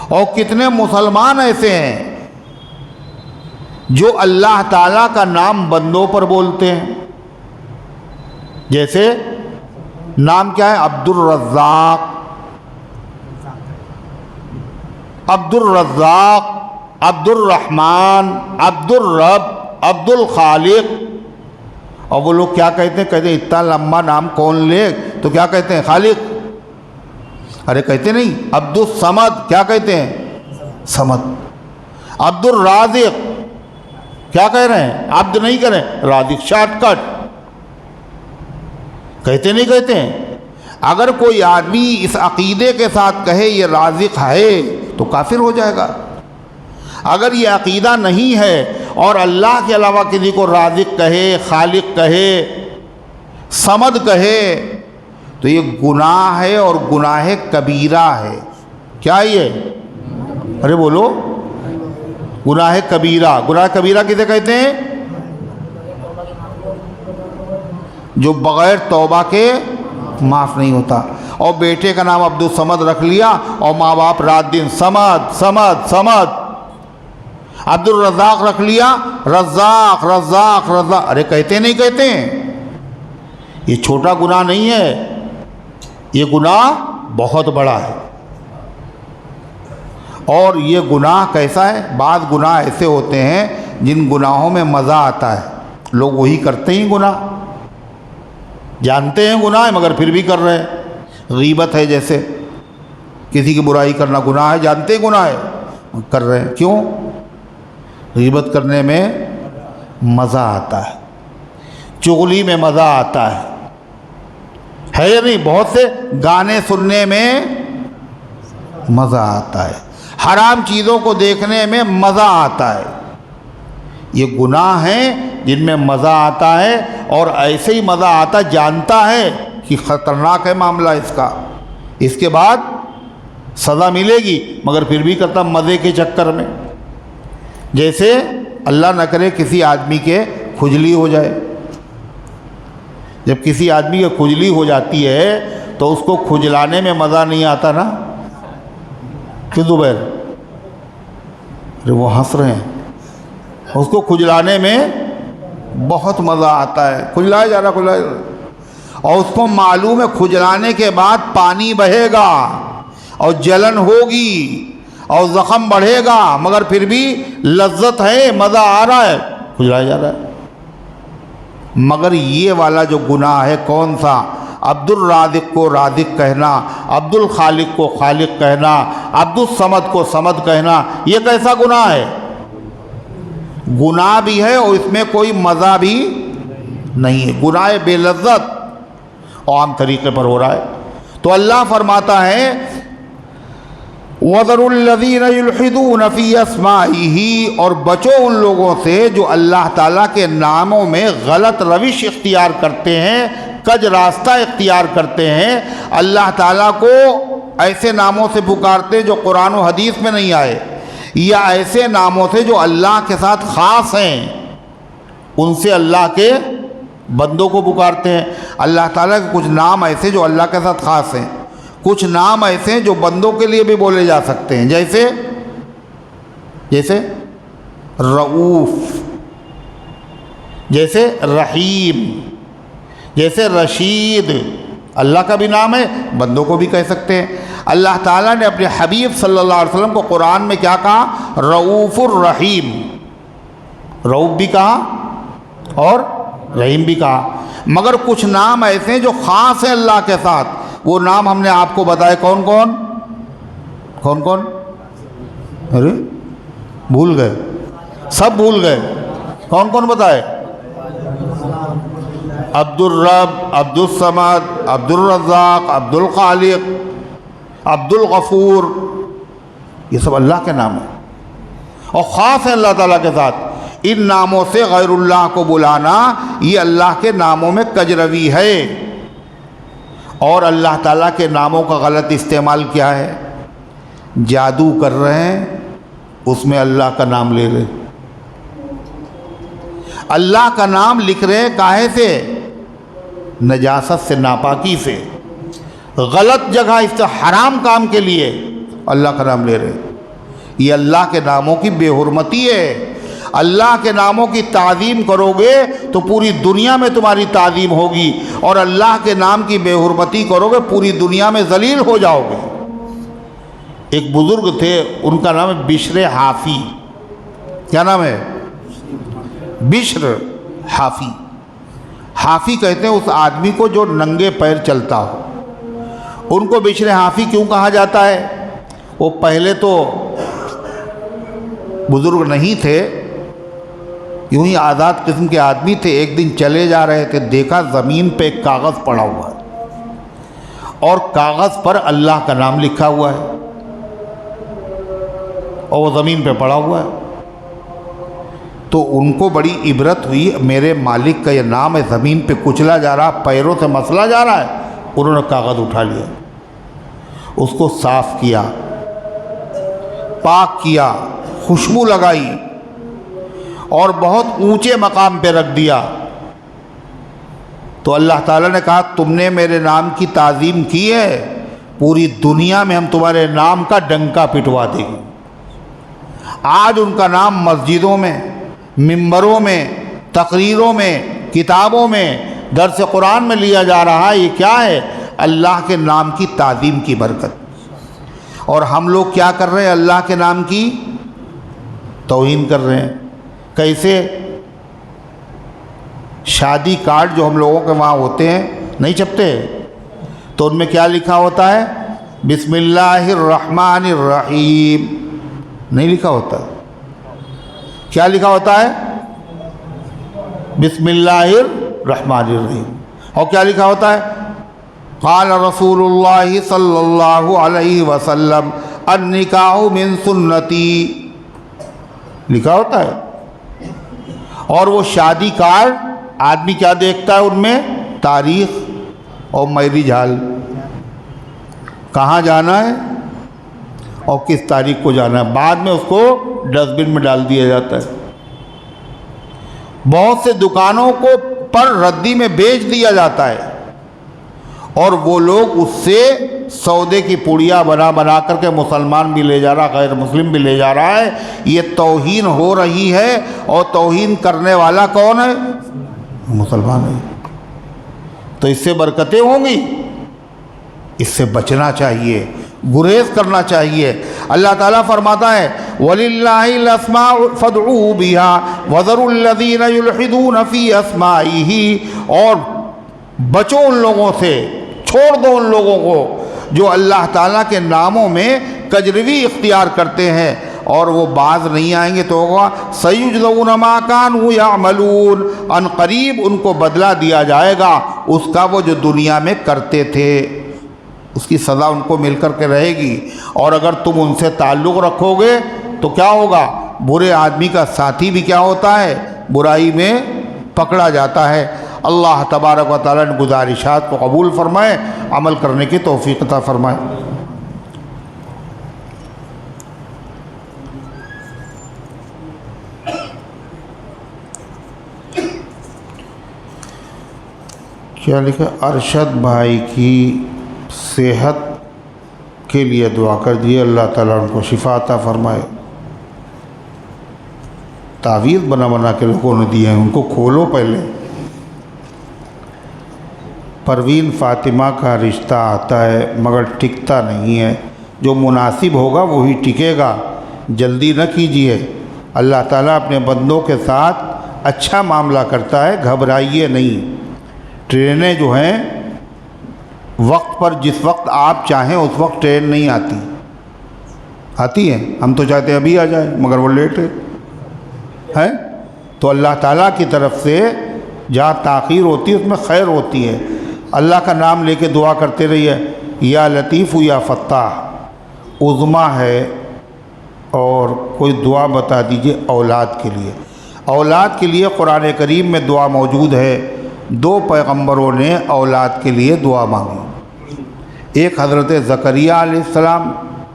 اور کتنے مسلمان ایسے ہیں جو اللہ تعالیٰ کا نام بندوں پر بولتے ہیں. جیسے نام کیا ہے؟ عبد الرزاق، عبد الرزاق، عبد الرحمن، عبد الرب، عبد الخالق. اور وہ لوگ کیا کہتے ہیں؟ کہتے ہیں اتنا لمبا نام کون لے؟ تو کیا کہتے ہیں؟ خالق. ارے کہتے نہیں. عبد الصمد، کیا کہتے ہیں؟ صمد. عبد الرازق، کیا کہہ رہے ہیں؟ عبد نہیں کہہ رہے ہیں، رازق شارٹ کٹ. کہتے نہیں کہتے ہیں. اگر کوئی آدمی اس عقیدے کے ساتھ کہے یہ رازق ہے تو کافر ہو جائے گا. اگر یہ عقیدہ نہیں ہے اور اللہ کے علاوہ کسی کو رازق کہے، خالق کہے، صمد کہے تو یہ گناہ ہے، اور گناہ کبیرہ ہے. کیا یہ؟ ارے بولو. گناہ کبیرہ. گناہ کبیرہ کسے کہتے ہیں؟ جو بغیر توبہ کے معاف نہیں ہوتا. اور بیٹے کا نام عبد الصمد رکھ لیا اور ماں باپ رات دن صمد صمد صمد. عبد الرزاق رکھ لیا، رزاق رزاق رزاق. ارے کہتے نہیں کہتے ہیں. یہ چھوٹا گناہ نہیں ہے، یہ گناہ بہت بڑا ہے. اور یہ گناہ کیسا ہے؟ بعض گناہ ایسے ہوتے ہیں جن گناہوں میں مزہ آتا ہے، لوگ وہی کرتے ہیں گناہ. جانتے ہیں گناہ ہے مگر پھر بھی کر رہے ہیں. غیبت ہے، جیسے کسی کی برائی کرنا گناہ ہے، جانتے ہیں گناہ ہے کر رہے ہیں. کیوں؟ غیبت کرنے میں مزہ آتا ہے، چغلی میں مزہ آتا ہے یا نہیں؟ بہت سے گانے سننے میں مزہ آتا ہے، حرام چیزوں کو دیکھنے میں مزہ آتا ہے. یہ گناہ ہیں جن میں مزہ آتا ہے، اور ایسے ہی مزہ آتا جانتا ہے کہ خطرناک ہے معاملہ اس کا، اس کے بعد سزا ملے گی، مگر پھر بھی کرتا مزے کے چکر میں. جیسے اللہ نہ کرے کسی آدمی کے کھجلی ہو جائے. جب کسی آدمی کی کھجلی ہو جاتی ہے تو اس کو کھجلانے میں مزہ نہیں آتا نا. کیوں زبیر؟ ارے وہ ہنس رہے ہیں. اس کو کھجلانے میں بہت مزہ آتا ہے. کھجلایا جا رہا، کھجلایا جا رہا، اور اس کو معلوم ہے کھجلانے کے بعد پانی بہے گا اور جلن ہوگی اور زخم بڑھے گا، مگر پھر بھی لذت ہے، مزہ آ رہا ہے، کھجلایا جا رہا ہے. مگر یہ والا جو گناہ ہے کون سا؟ عبد الرازق کو رازق کہنا، عبد الخالق کو خالق کہنا، عبد الصمد کو صمد کہنا، یہ کیسا گناہ ہے؟ گناہ بھی ہے اور اس میں کوئی مزہ بھی نہیں ہے، گناہ بے لذت عام طریقے پر ہو رہا ہے. تو اللہ فرماتا ہے وَذَرُوا الَّذِينَ يُلْحِدُونَ فِي أَسْمَائِهِ، اور بچو ان لوگوں سے جو اللہ تعالیٰ کے ناموں میں غلط روش اختیار کرتے ہیں، کج راستہ اختیار کرتے ہیں. اللہ تعالیٰ کو ایسے ناموں سے پکارتے جو قرآن و حدیث میں نہیں آئے، یا ایسے ناموں سے جو اللہ کے ساتھ خاص ہیں، ان سے اللہ کے بندوں کو پکارتے ہیں. اللہ تعالیٰ کے کچھ نام ایسے جو اللہ کے ساتھ خاص ہیں، کچھ نام ایسے ہیں جو بندوں کے لیے بھی بولے جا سکتے ہیں. جیسے رؤوف، جیسے رحیم، جیسے رشید. اللہ کا بھی نام ہے، بندوں کو بھی کہہ سکتے ہیں. اللہ تعالیٰ نے اپنے حبیب صلی اللہ علیہ وسلم کو قرآن میں کیا کہا؟ رؤوف الرحیم. رؤوف بھی کہا اور رحیم بھی کہا. مگر کچھ نام ایسے ہیں جو خاص ہیں اللہ کے ساتھ. وہ نام ہم نے آپ کو بتائے. کون کون؟ کون کون؟ ارے بھول گئے، سب بھول گئے. کون کون بتائے؟ عبد الرب، عبد الصمد، عبد الرزاق، عبد الخالق، عبد الغفور، یہ سب اللہ کے نام ہیں. اور خاص ہے اللہ تعالیٰ کے ساتھ۔ ان ناموں سے غیر اللہ کو بلانا یہ اللہ کے ناموں میں کجروی ہے۔ اور اللہ تعالیٰ کے ناموں کا غلط استعمال کیا ہے؟ جادو کر رہے ہیں، اس میں اللہ کا نام لے رہے، اللہ کا نام لکھ رہے ہیں کاہے سے؟ نجاست سے، ناپاکی سے، غلط جگہ حرام کام کے لیے اللہ کا نام لے رہے ہیں۔ یہ اللہ کے ناموں کی بے حرمتی ہے۔ اللہ کے ناموں کی تعظیم کرو گے تو پوری دنیا میں تمہاری تعظیم ہوگی، اور اللہ کے نام کی بے حرمتی کرو گے پوری دنیا میں ذلیل ہو جاؤ گے۔ ایک بزرگ تھے، ان کا نام ہے بشر حافی۔ کیا نام ہے؟ بشر حافی۔ حافی کہتے ہیں اس آدمی کو جو ننگے پیر چلتا ہو۔ ان کو بشر حافی کیوں کہا جاتا ہے؟ وہ پہلے تو بزرگ نہیں تھے، یوں ہی آزاد قسم کے آدمی تھے۔ ایک دن چلے جا رہے تھے، دیکھا زمین پہ ایک کاغذ پڑا ہوا ہے، اور کاغذ پر اللہ کا نام لکھا ہوا ہے، اور وہ زمین پہ پڑا ہوا ہے۔ تو ان کو بڑی عبرت ہوئی، میرے مالک کا یہ نام ہے، زمین پہ کچلا جا رہا، پیروں سے مسلا جا رہا ہے۔ انہوں نے کاغذ اٹھا لیا، اس کو صاف کیا، پاک کیا، خوشبو لگائی، اور بہت اونچے مقام پہ رکھ دیا۔ تو اللہ تعالیٰ نے کہا تم نے میرے نام کی تعظیم کی ہے، پوری دنیا میں ہم تمہارے نام کا ڈنکا پٹوا دیں گے۔ آج ان کا نام مسجدوں میں، ممبروں میں، تقریروں میں، کتابوں میں، درس قرآن میں لیا جا رہا ہے۔ یہ کیا ہے؟ اللہ کے نام کی تعظیم کی برکت۔ اور ہم لوگ کیا کر رہے ہیں؟ اللہ کے نام کی توہین کر رہے ہیں۔ کیسے؟ شادی کارڈ جو ہم لوگوں کے وہاں ہوتے ہیں نہیں چھپتے، تو ان میں کیا لکھا ہوتا ہے؟ بسم اللہ الرحمن الرحیم نہیں لکھا ہوتا۔ کیا لکھا ہوتا ہے؟ بسم اللہ الرحمن الرحیم۔ اور کیا لکھا ہوتا ہے؟ قال رسول اللہ صلی اللہ علیہ وسلم النکاح من سنتی لکھا ہوتا ہے۔ اور وہ شادی کارڈ آدمی کیا دیکھتا ہے ان میں؟ تاریخ اور میری جھال، کہاں جانا ہے اور کس تاریخ کو جانا ہے، بعد میں اس کو ڈسٹ بن میں ڈال دیا جاتا ہے۔ بہت سے دکانوں کو پر ردی میں بیچ دیا جاتا ہے، اور وہ لوگ اس سے سودے کی پڑیاں بنا بنا کر کے مسلمان بھی لے جا رہا، غیر مسلم بھی لے جا رہا ہے۔ یہ توہین ہو رہی ہے، اور توہین کرنے والا کون ہے؟ مسلمان ہے۔ تو اس سے برکتیں ہوں گی، اس سے بچنا چاہیے، گریز کرنا چاہیے۔ اللہ تعالیٰ فرماتا ہے وَلِلَّهِ الْأَسْمَاءُ فَادْعُوهُ بِهَا وَذَرُوا الَّذِينَ يُلْحِدُونَ فِي أَسْمَائِهِ۔ اور بچو ان لوگوں سے، چھوڑ دو ان لوگوں کو جو اللہ تعالیٰ کے ناموں میں کجروی اختیار کرتے ہیں، اور وہ باز نہیں آئیں گے تو ہوگا سَيُجْزَوْنَ مَا كَانُوا يَعْمَلُونَ، ان قریب ان کو بدلہ دیا جائے گا اس کا وہ جو دنیا میں کرتے تھے، اس کی سزا ان کو مل کر کے رہے گی۔ اور اگر تم ان سے تعلق رکھو گے تو کیا ہوگا؟ برے آدمی کا ساتھی بھی کیا ہوتا ہے؟ برائی میں پکڑا جاتا ہے۔ اللہ تبارک و تعالیٰ نے گزارشات کو قبول فرمائے، عمل کرنے کی توفیق عطا فرمائے۔ کیا لکھا؟ ارشد بھائی کی صحت کے لیے دعا کر دیے، اللہ تعالیٰ ان کو شفا عطا فرمائے۔ تعویذ بنا بنا کے لوگوں نے دیے ہیں، ان کو کھولو پہلے۔ پروین فاطمہ کا رشتہ آتا ہے مگر ٹکتا نہیں ہے، جو مناسب ہوگا وہی ٹکے گا، جلدی نہ کیجیے۔ اللہ تعالیٰ اپنے بندوں کے ساتھ اچھا معاملہ کرتا ہے، گھبرائیے نہیں۔ ٹرینیں جو ہیں وقت پر، جس وقت آپ چاہیں اس وقت ٹرین نہیں آتی، آتی ہیں، ہم تو چاہتے ہیں ابھی آ جائے مگر وہ لیٹ ہے۔ تو اللہ تعالیٰ کی طرف سے جہاں تاخیر ہوتی ہے اس میں خیر ہوتی ہے۔ اللہ کا نام لے کے دعا کرتے رہیے، یا لطیف یا فتاح، عظما ہے، اور کوئی دعا بتا دیجئے اولاد کے لیے۔ اولاد کے لیے قرآن کریم میں دعا موجود ہے۔ 2 پیغمبروں نے اولاد کے لیے دعا مانگی، ایک حضرت زکریا علیہ السلام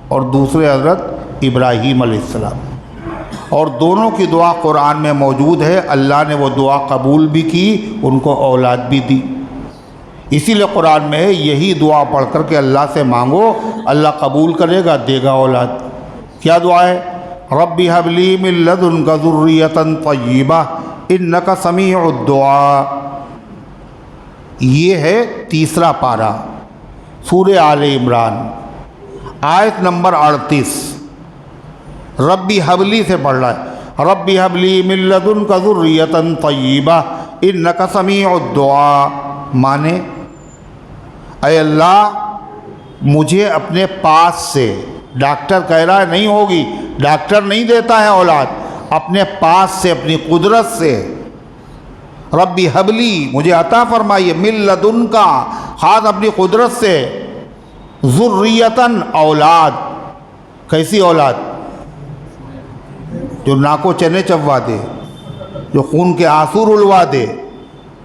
اور دوسرے حضرت ابراہیم علیہ السلام، اور دونوں کی دعا قرآن میں موجود ہے۔ اللہ نے وہ دعا قبول بھی کی، ان کو اولاد بھی دی۔ اسی لیے قرآن میں یہی دعا پڑھ کر کے اللہ سے مانگو، اللہ قبول کرے گا، دے گا اولاد۔ کیا دعا ہے؟ رب هب لی من لدنک ذریۃ طیبہ انک سمیع الدعاء۔ یہ ہے 3 پارہ سورہ آل عمران، آیت نمبر 38۔ ربی حبلی سے پڑھ رہا ہے، ربی حبلی من لدنک ذریۃ طیبہ انک سمیع الدعاء، مانے اے اللہ مجھے اپنے پاس سے، ڈاکٹر کہہ رہا ہے نہیں ہوگی، ڈاکٹر نہیں دیتا ہے اولاد، اپنے پاس سے، اپنی قدرت سے، ربی حبلی مجھے عطا فرمائیے، من لدنکا خاص اپنی قدرت سے، ذریۃً اولاد۔ کیسی اولاد؟ جو ناکو چنے چبوا دے، جو خون کے آنسو رلوا دے۔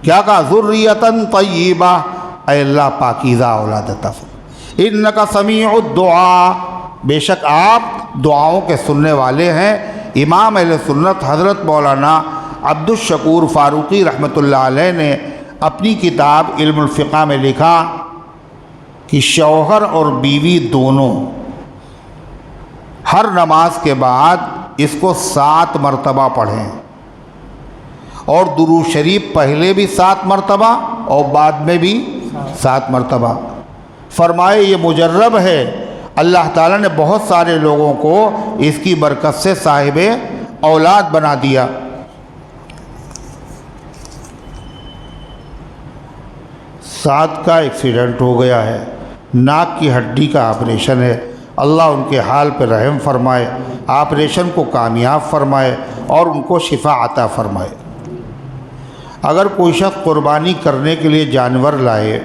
کیا کہا؟ ذریۃً طیبہ، اے اللہ پاکیزہ اولاد عطا فرما۔ انک سمیع الدعاء، بے شک آپ دعاؤں کے سننے والے ہیں۔ امام اہل سنت حضرت مولانا عبد الشکور فاروقی رحمۃ اللہ علیہ نے اپنی کتاب علم الفقہ میں لکھا کہ شوہر اور بیوی دونوں ہر نماز کے بعد اس کو 7 مرتبہ پڑھیں، اور درود شریف پہلے بھی 7 مرتبہ اور بعد میں بھی 7 مرتبہ۔ فرمائے یہ مجرب ہے، اللہ تعالیٰ نے بہت سارے لوگوں کو اس کی برکت سے صاحب اولاد بنا دیا۔ سعد کا ایکسیڈنٹ ہو گیا ہے، ناک کی ہڈی کا آپریشن ہے، اللہ ان کے حال پہ رحم فرمائے، آپریشن کو کامیاب فرمائے اور ان کو شفا عطا فرمائے۔ اگر کوئی شخص قربانی کرنے کے لیے جانور لائے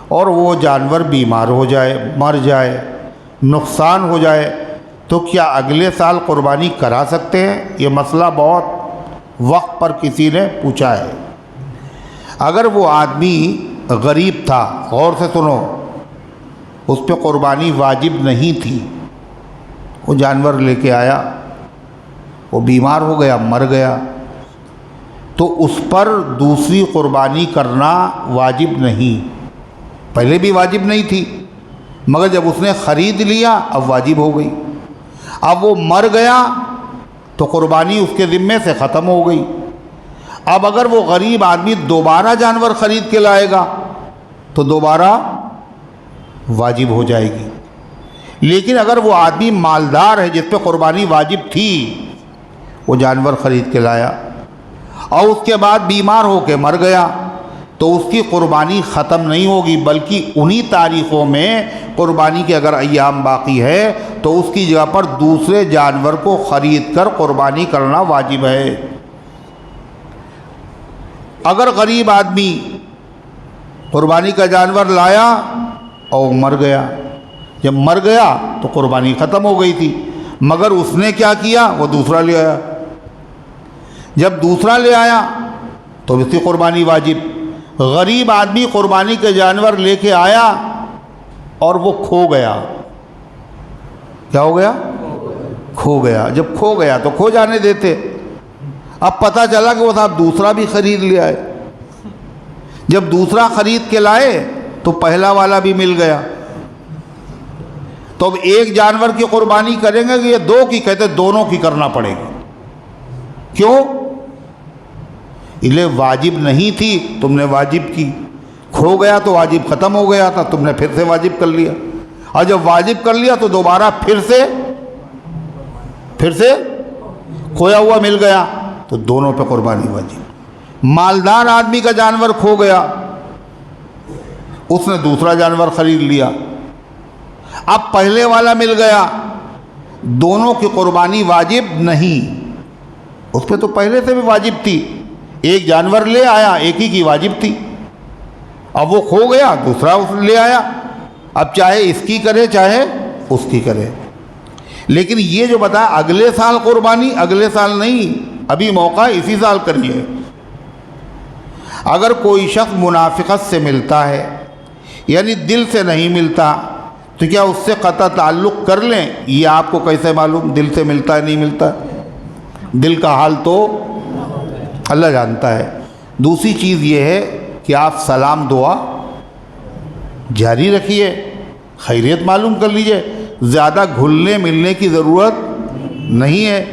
اور وہ جانور بیمار ہو جائے، مر جائے، نقصان ہو جائے، تو کیا اگلے سال قربانی کرا سکتے ہیں؟ یہ مسئلہ بہت وقت پر کسی نے پوچھا ہے۔ اگر وہ آدمی غریب تھا، غور سے سنو، اس پہ قربانی واجب نہیں تھی، وہ جانور لے کے آیا، وہ بیمار ہو گیا، مر گیا، تو اس پر دوسری قربانی کرنا واجب نہیں۔ پہلے بھی واجب نہیں تھی، مگر جب اس نے خرید لیا اب واجب ہو گئی۔ اب وہ مر گیا تو قربانی اس کے ذمے سے ختم ہو گئی۔ اب اگر وہ غریب آدمی دوبارہ جانور خرید کے لائے گا تو دوبارہ واجب ہو جائے گی۔ لیکن اگر وہ آدمی مالدار ہے جس پہ قربانی واجب تھی، وہ جانور خرید کے لایا اور اس کے بعد بیمار ہو کے مر گیا، تو اس کی قربانی ختم نہیں ہوگی، بلکہ انہی تاریخوں میں قربانی کے اگر ایام باقی ہے تو اس کی جگہ پر دوسرے جانور کو خرید کر قربانی کرنا واجب ہے۔ اگر غریب آدمی قربانی کا جانور لایا اور مر گیا، جب مر گیا تو قربانی ختم ہو گئی تھی، مگر اس نے کیا کیا؟ وہ دوسرا لے آیا۔ جب دوسرا لے آیا تو اس کی قربانی واجب۔ غریب آدمی قربانی کے جانور لے کے آیا اور وہ کھو گیا۔ کیا ہو گیا؟ کھو گیا۔ جب کھو گیا تو کھو جانے دیتے۔ اب پتہ چلا کہ وہ صاحب دوسرا بھی خرید لیا ہے۔ جب دوسرا خرید کے لائے تو پہلا والا بھی مل گیا، تو اب ایک جانور کی قربانی کریں گے کہ یہ 2 کی؟ کہتے دونوں کی کرنا پڑے گی۔ کیوں؟ انہیں واجب نہیں تھی، تم نے واجب کی۔ کھو گیا تو واجب ختم ہو گیا تھا، تم نے پھر سے واجب کر لیا، اور جب واجب کر لیا تو دوبارہ پھر سے کھویا ہوا مل گیا، تو دونوں پہ قربانی واجب۔ مالدار آدمی کا جانور کھو گیا، اس نے دوسرا جانور خرید لیا، اب پہلے والا مل گیا، دونوں کی قربانی واجب نہیں، اس پہ تو پہلے سے بھی واجب تھی۔ ایک جانور لے آیا، ایک ہی کی واجب تھی، اب وہ کھو گیا، دوسرا اس لے آیا، اب چاہے اس کی کرے چاہے اس کی کرے۔ لیکن یہ جو بتایا اگلے سال قربانی، اگلے سال نہیں، ابھی موقع اسی سال کریے۔ اگر کوئی شخص منافقت سے ملتا ہے یعنی دل سے نہیں ملتا تو کیا اس سے قطع تعلق کر لیں؟ یہ آپ کو کیسے معلوم دل سے ملتا ہے نہیں ملتا؟ دل کا حال تو اللہ جانتا ہے۔ دوسری چیز یہ ہے کہ آپ سلام دعا جاری رکھیے، خیریت معلوم کر لیجئے، زیادہ گھلنے ملنے کی ضرورت نہیں ہے۔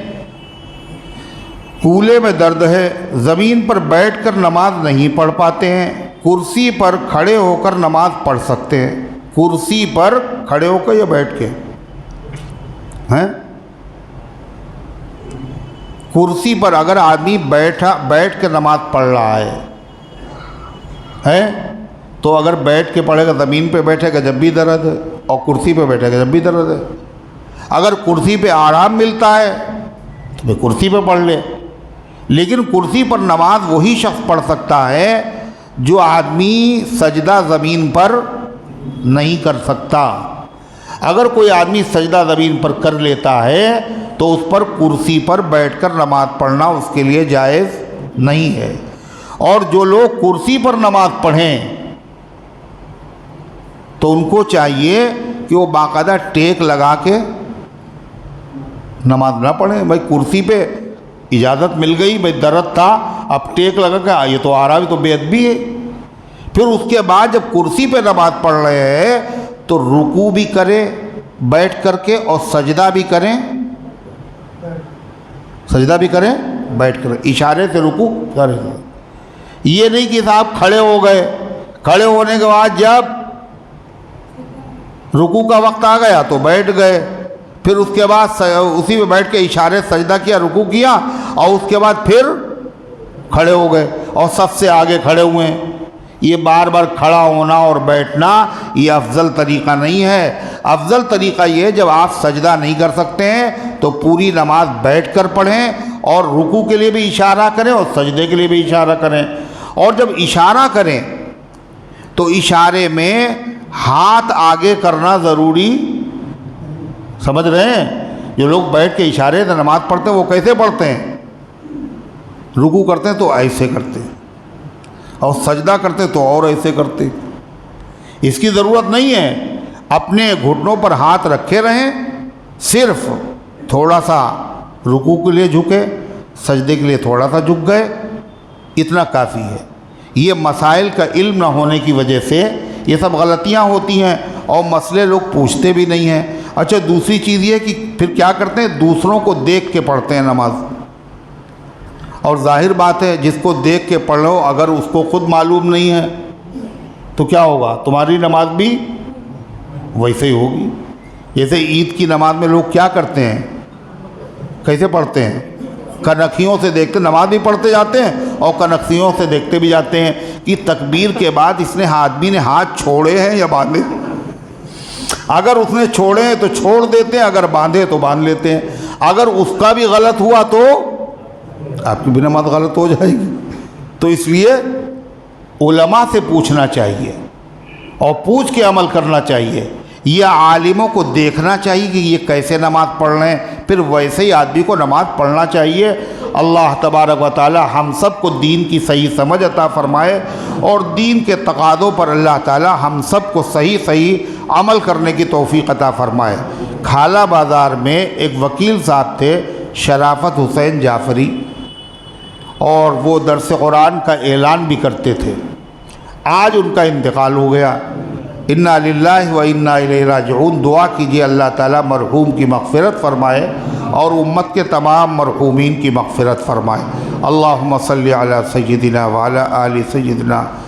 کولے میں درد ہے، زمین پر بیٹھ کر نماز نہیں پڑھ پاتے ہیں، کرسی پر کھڑے ہو کر نماز پڑھ سکتے ہیں۔ کرسی پر کھڑے ہو کر یا بیٹھ کے ہیں؟ کرسی پر اگر آدمی بیٹھ کے نماز پڑھ رہا ہے تو اگر بیٹھ کے پڑھے گا، زمین پہ بیٹھے گا جب بھی درد ہے، اور کرسی پہ بیٹھے گا جب بھی درد ہے۔ اگر کرسی پہ آرام ملتا ہے تو پھر کرسی پہ پڑھ لے۔ لیکن کرسی پر نماز وہی شخص پڑھ سکتا ہے جو آدمی سجدہ زمین پر نہیں کر سکتا۔ اگر کوئی آدمی سجدہ زمین پر کر لیتا ہے تو اس پر کرسی پر بیٹھ کر نماز پڑھنا اس کے لیے جائز نہیں ہے۔ اور جو لوگ کرسی پر نماز پڑھیں تو ان کو چاہیے کہ وہ باقاعدہ ٹیک لگا کے نماز نہ پڑھیں۔ بھائی کرسی پہ اجازت مل گئی، بھائی درد تھا، اب ٹیک لگا کے یہ تو آ رہا بھی تو بے ادبی ہے۔ پھر اس کے بعد جب کرسی پہ نماز پڑھ رہے ہیں تو رکوع بھی کریں بیٹھ کر کے اور سجدہ بھی کریں، سجدہ بھی کریں بیٹھ کر، اشارے سے رکوع کریں۔ یہ نہیں کہ صاحب کھڑے ہو گئے، کھڑے ہونے کے بعد جب رکوع کا وقت آ گیا تو بیٹھ گئے، پھر اس کے بعد اسی میں بیٹھ کے اشارے سجدہ کیا، رکوع کیا، اور اس کے بعد پھر کھڑے ہو گئے اور سب سے آگے کھڑے ہوئے۔ یہ بار بار کھڑا ہونا اور بیٹھنا یہ افضل طریقہ نہیں ہے۔ افضل طریقہ یہ ہے جب آپ سجدہ نہیں کر سکتے ہیں تو پوری نماز بیٹھ کر پڑھیں، اور رکوع کے لیے بھی اشارہ کریں اور سجدے کے لیے بھی اشارہ کریں۔ اور جب اشارہ کریں تو اشارے میں ہاتھ آگے کرنا ضروری، سمجھ رہے ہیں؟ جو لوگ بیٹھ کے اشارے سے نماز پڑھتے ہیں وہ کیسے پڑھتے ہیں؟ رکوع کرتے ہیں تو ایسے کرتے ہیں، اور سجدہ کرتے تو اور ایسے کرتے۔ اس کی ضرورت نہیں ہے، اپنے گھٹنوں پر ہاتھ رکھے رہیں، صرف تھوڑا سا رکوع کے لیے جھکے، سجدے کے لیے تھوڑا سا جھک گئے، اتنا کافی ہے۔ یہ مسائل کا علم نہ ہونے کی وجہ سے یہ سب غلطیاں ہوتی ہیں اور مسئلے لوگ پوچھتے بھی نہیں ہیں۔ اچھا دوسری چیز یہ کہ پھر کیا کرتے ہیں، دوسروں کو دیکھ کے پڑھتے ہیں نماز، اور ظاہر بات ہے جس کو دیکھ کے پڑھ لو اگر اس کو خود معلوم نہیں ہے تو کیا ہوگا، تمہاری نماز بھی ویسے ہی ہوگی۔ جیسے عید کی نماز میں لوگ کیا کرتے ہیں، کیسے پڑھتے ہیں، کنکھیوں سے دیکھتے، نماز بھی پڑھتے جاتے ہیں اور کنکھیوں سے دیکھتے بھی جاتے ہیں کہ تکبیر کے بعد اس نے آدمی نے ہاتھ چھوڑے ہیں یا باندھے۔ اگر اس نے چھوڑے ہیں تو چھوڑ دیتے ہیں، اگر باندھے تو باندھ لیتے ہیں۔ اگر اس کا بھی غلط ہوا تو آپ کی بھی نماز غلط ہو جائے گی۔ تو اس لیے علماء سے پوچھنا چاہیے اور پوچھ کے عمل کرنا چاہیے۔ یہ عالموں کو دیکھنا چاہیے کہ یہ کیسے نماز پڑھ رہے ہیں، پھر ویسے ہی آدمی کو نماز پڑھنا چاہیے۔ اللہ تبارک و تعالی ہم سب کو دین کی صحیح سمجھ عطا فرمائے، اور دین کے تقاضوں پر اللہ تعالی ہم سب کو صحیح عمل کرنے کی توفیق عطا فرمائے۔ کھالہ بازار میں ایک وکیل صاحب تھے، شرافت حسین جعفری، اور وہ درس قرآن کا اعلان بھی کرتے تھے۔ آج ان کا انتقال ہو گیا، انا للہ و انا الیہ راجعون۔ دعا کیجیے اللہ تعالیٰ مرحوم کی مغفرت فرمائے اور امت کے تمام مرحومین کی مغفرت فرمائے۔ اللہم صلی علی سیدنا وعلی آل سیدنا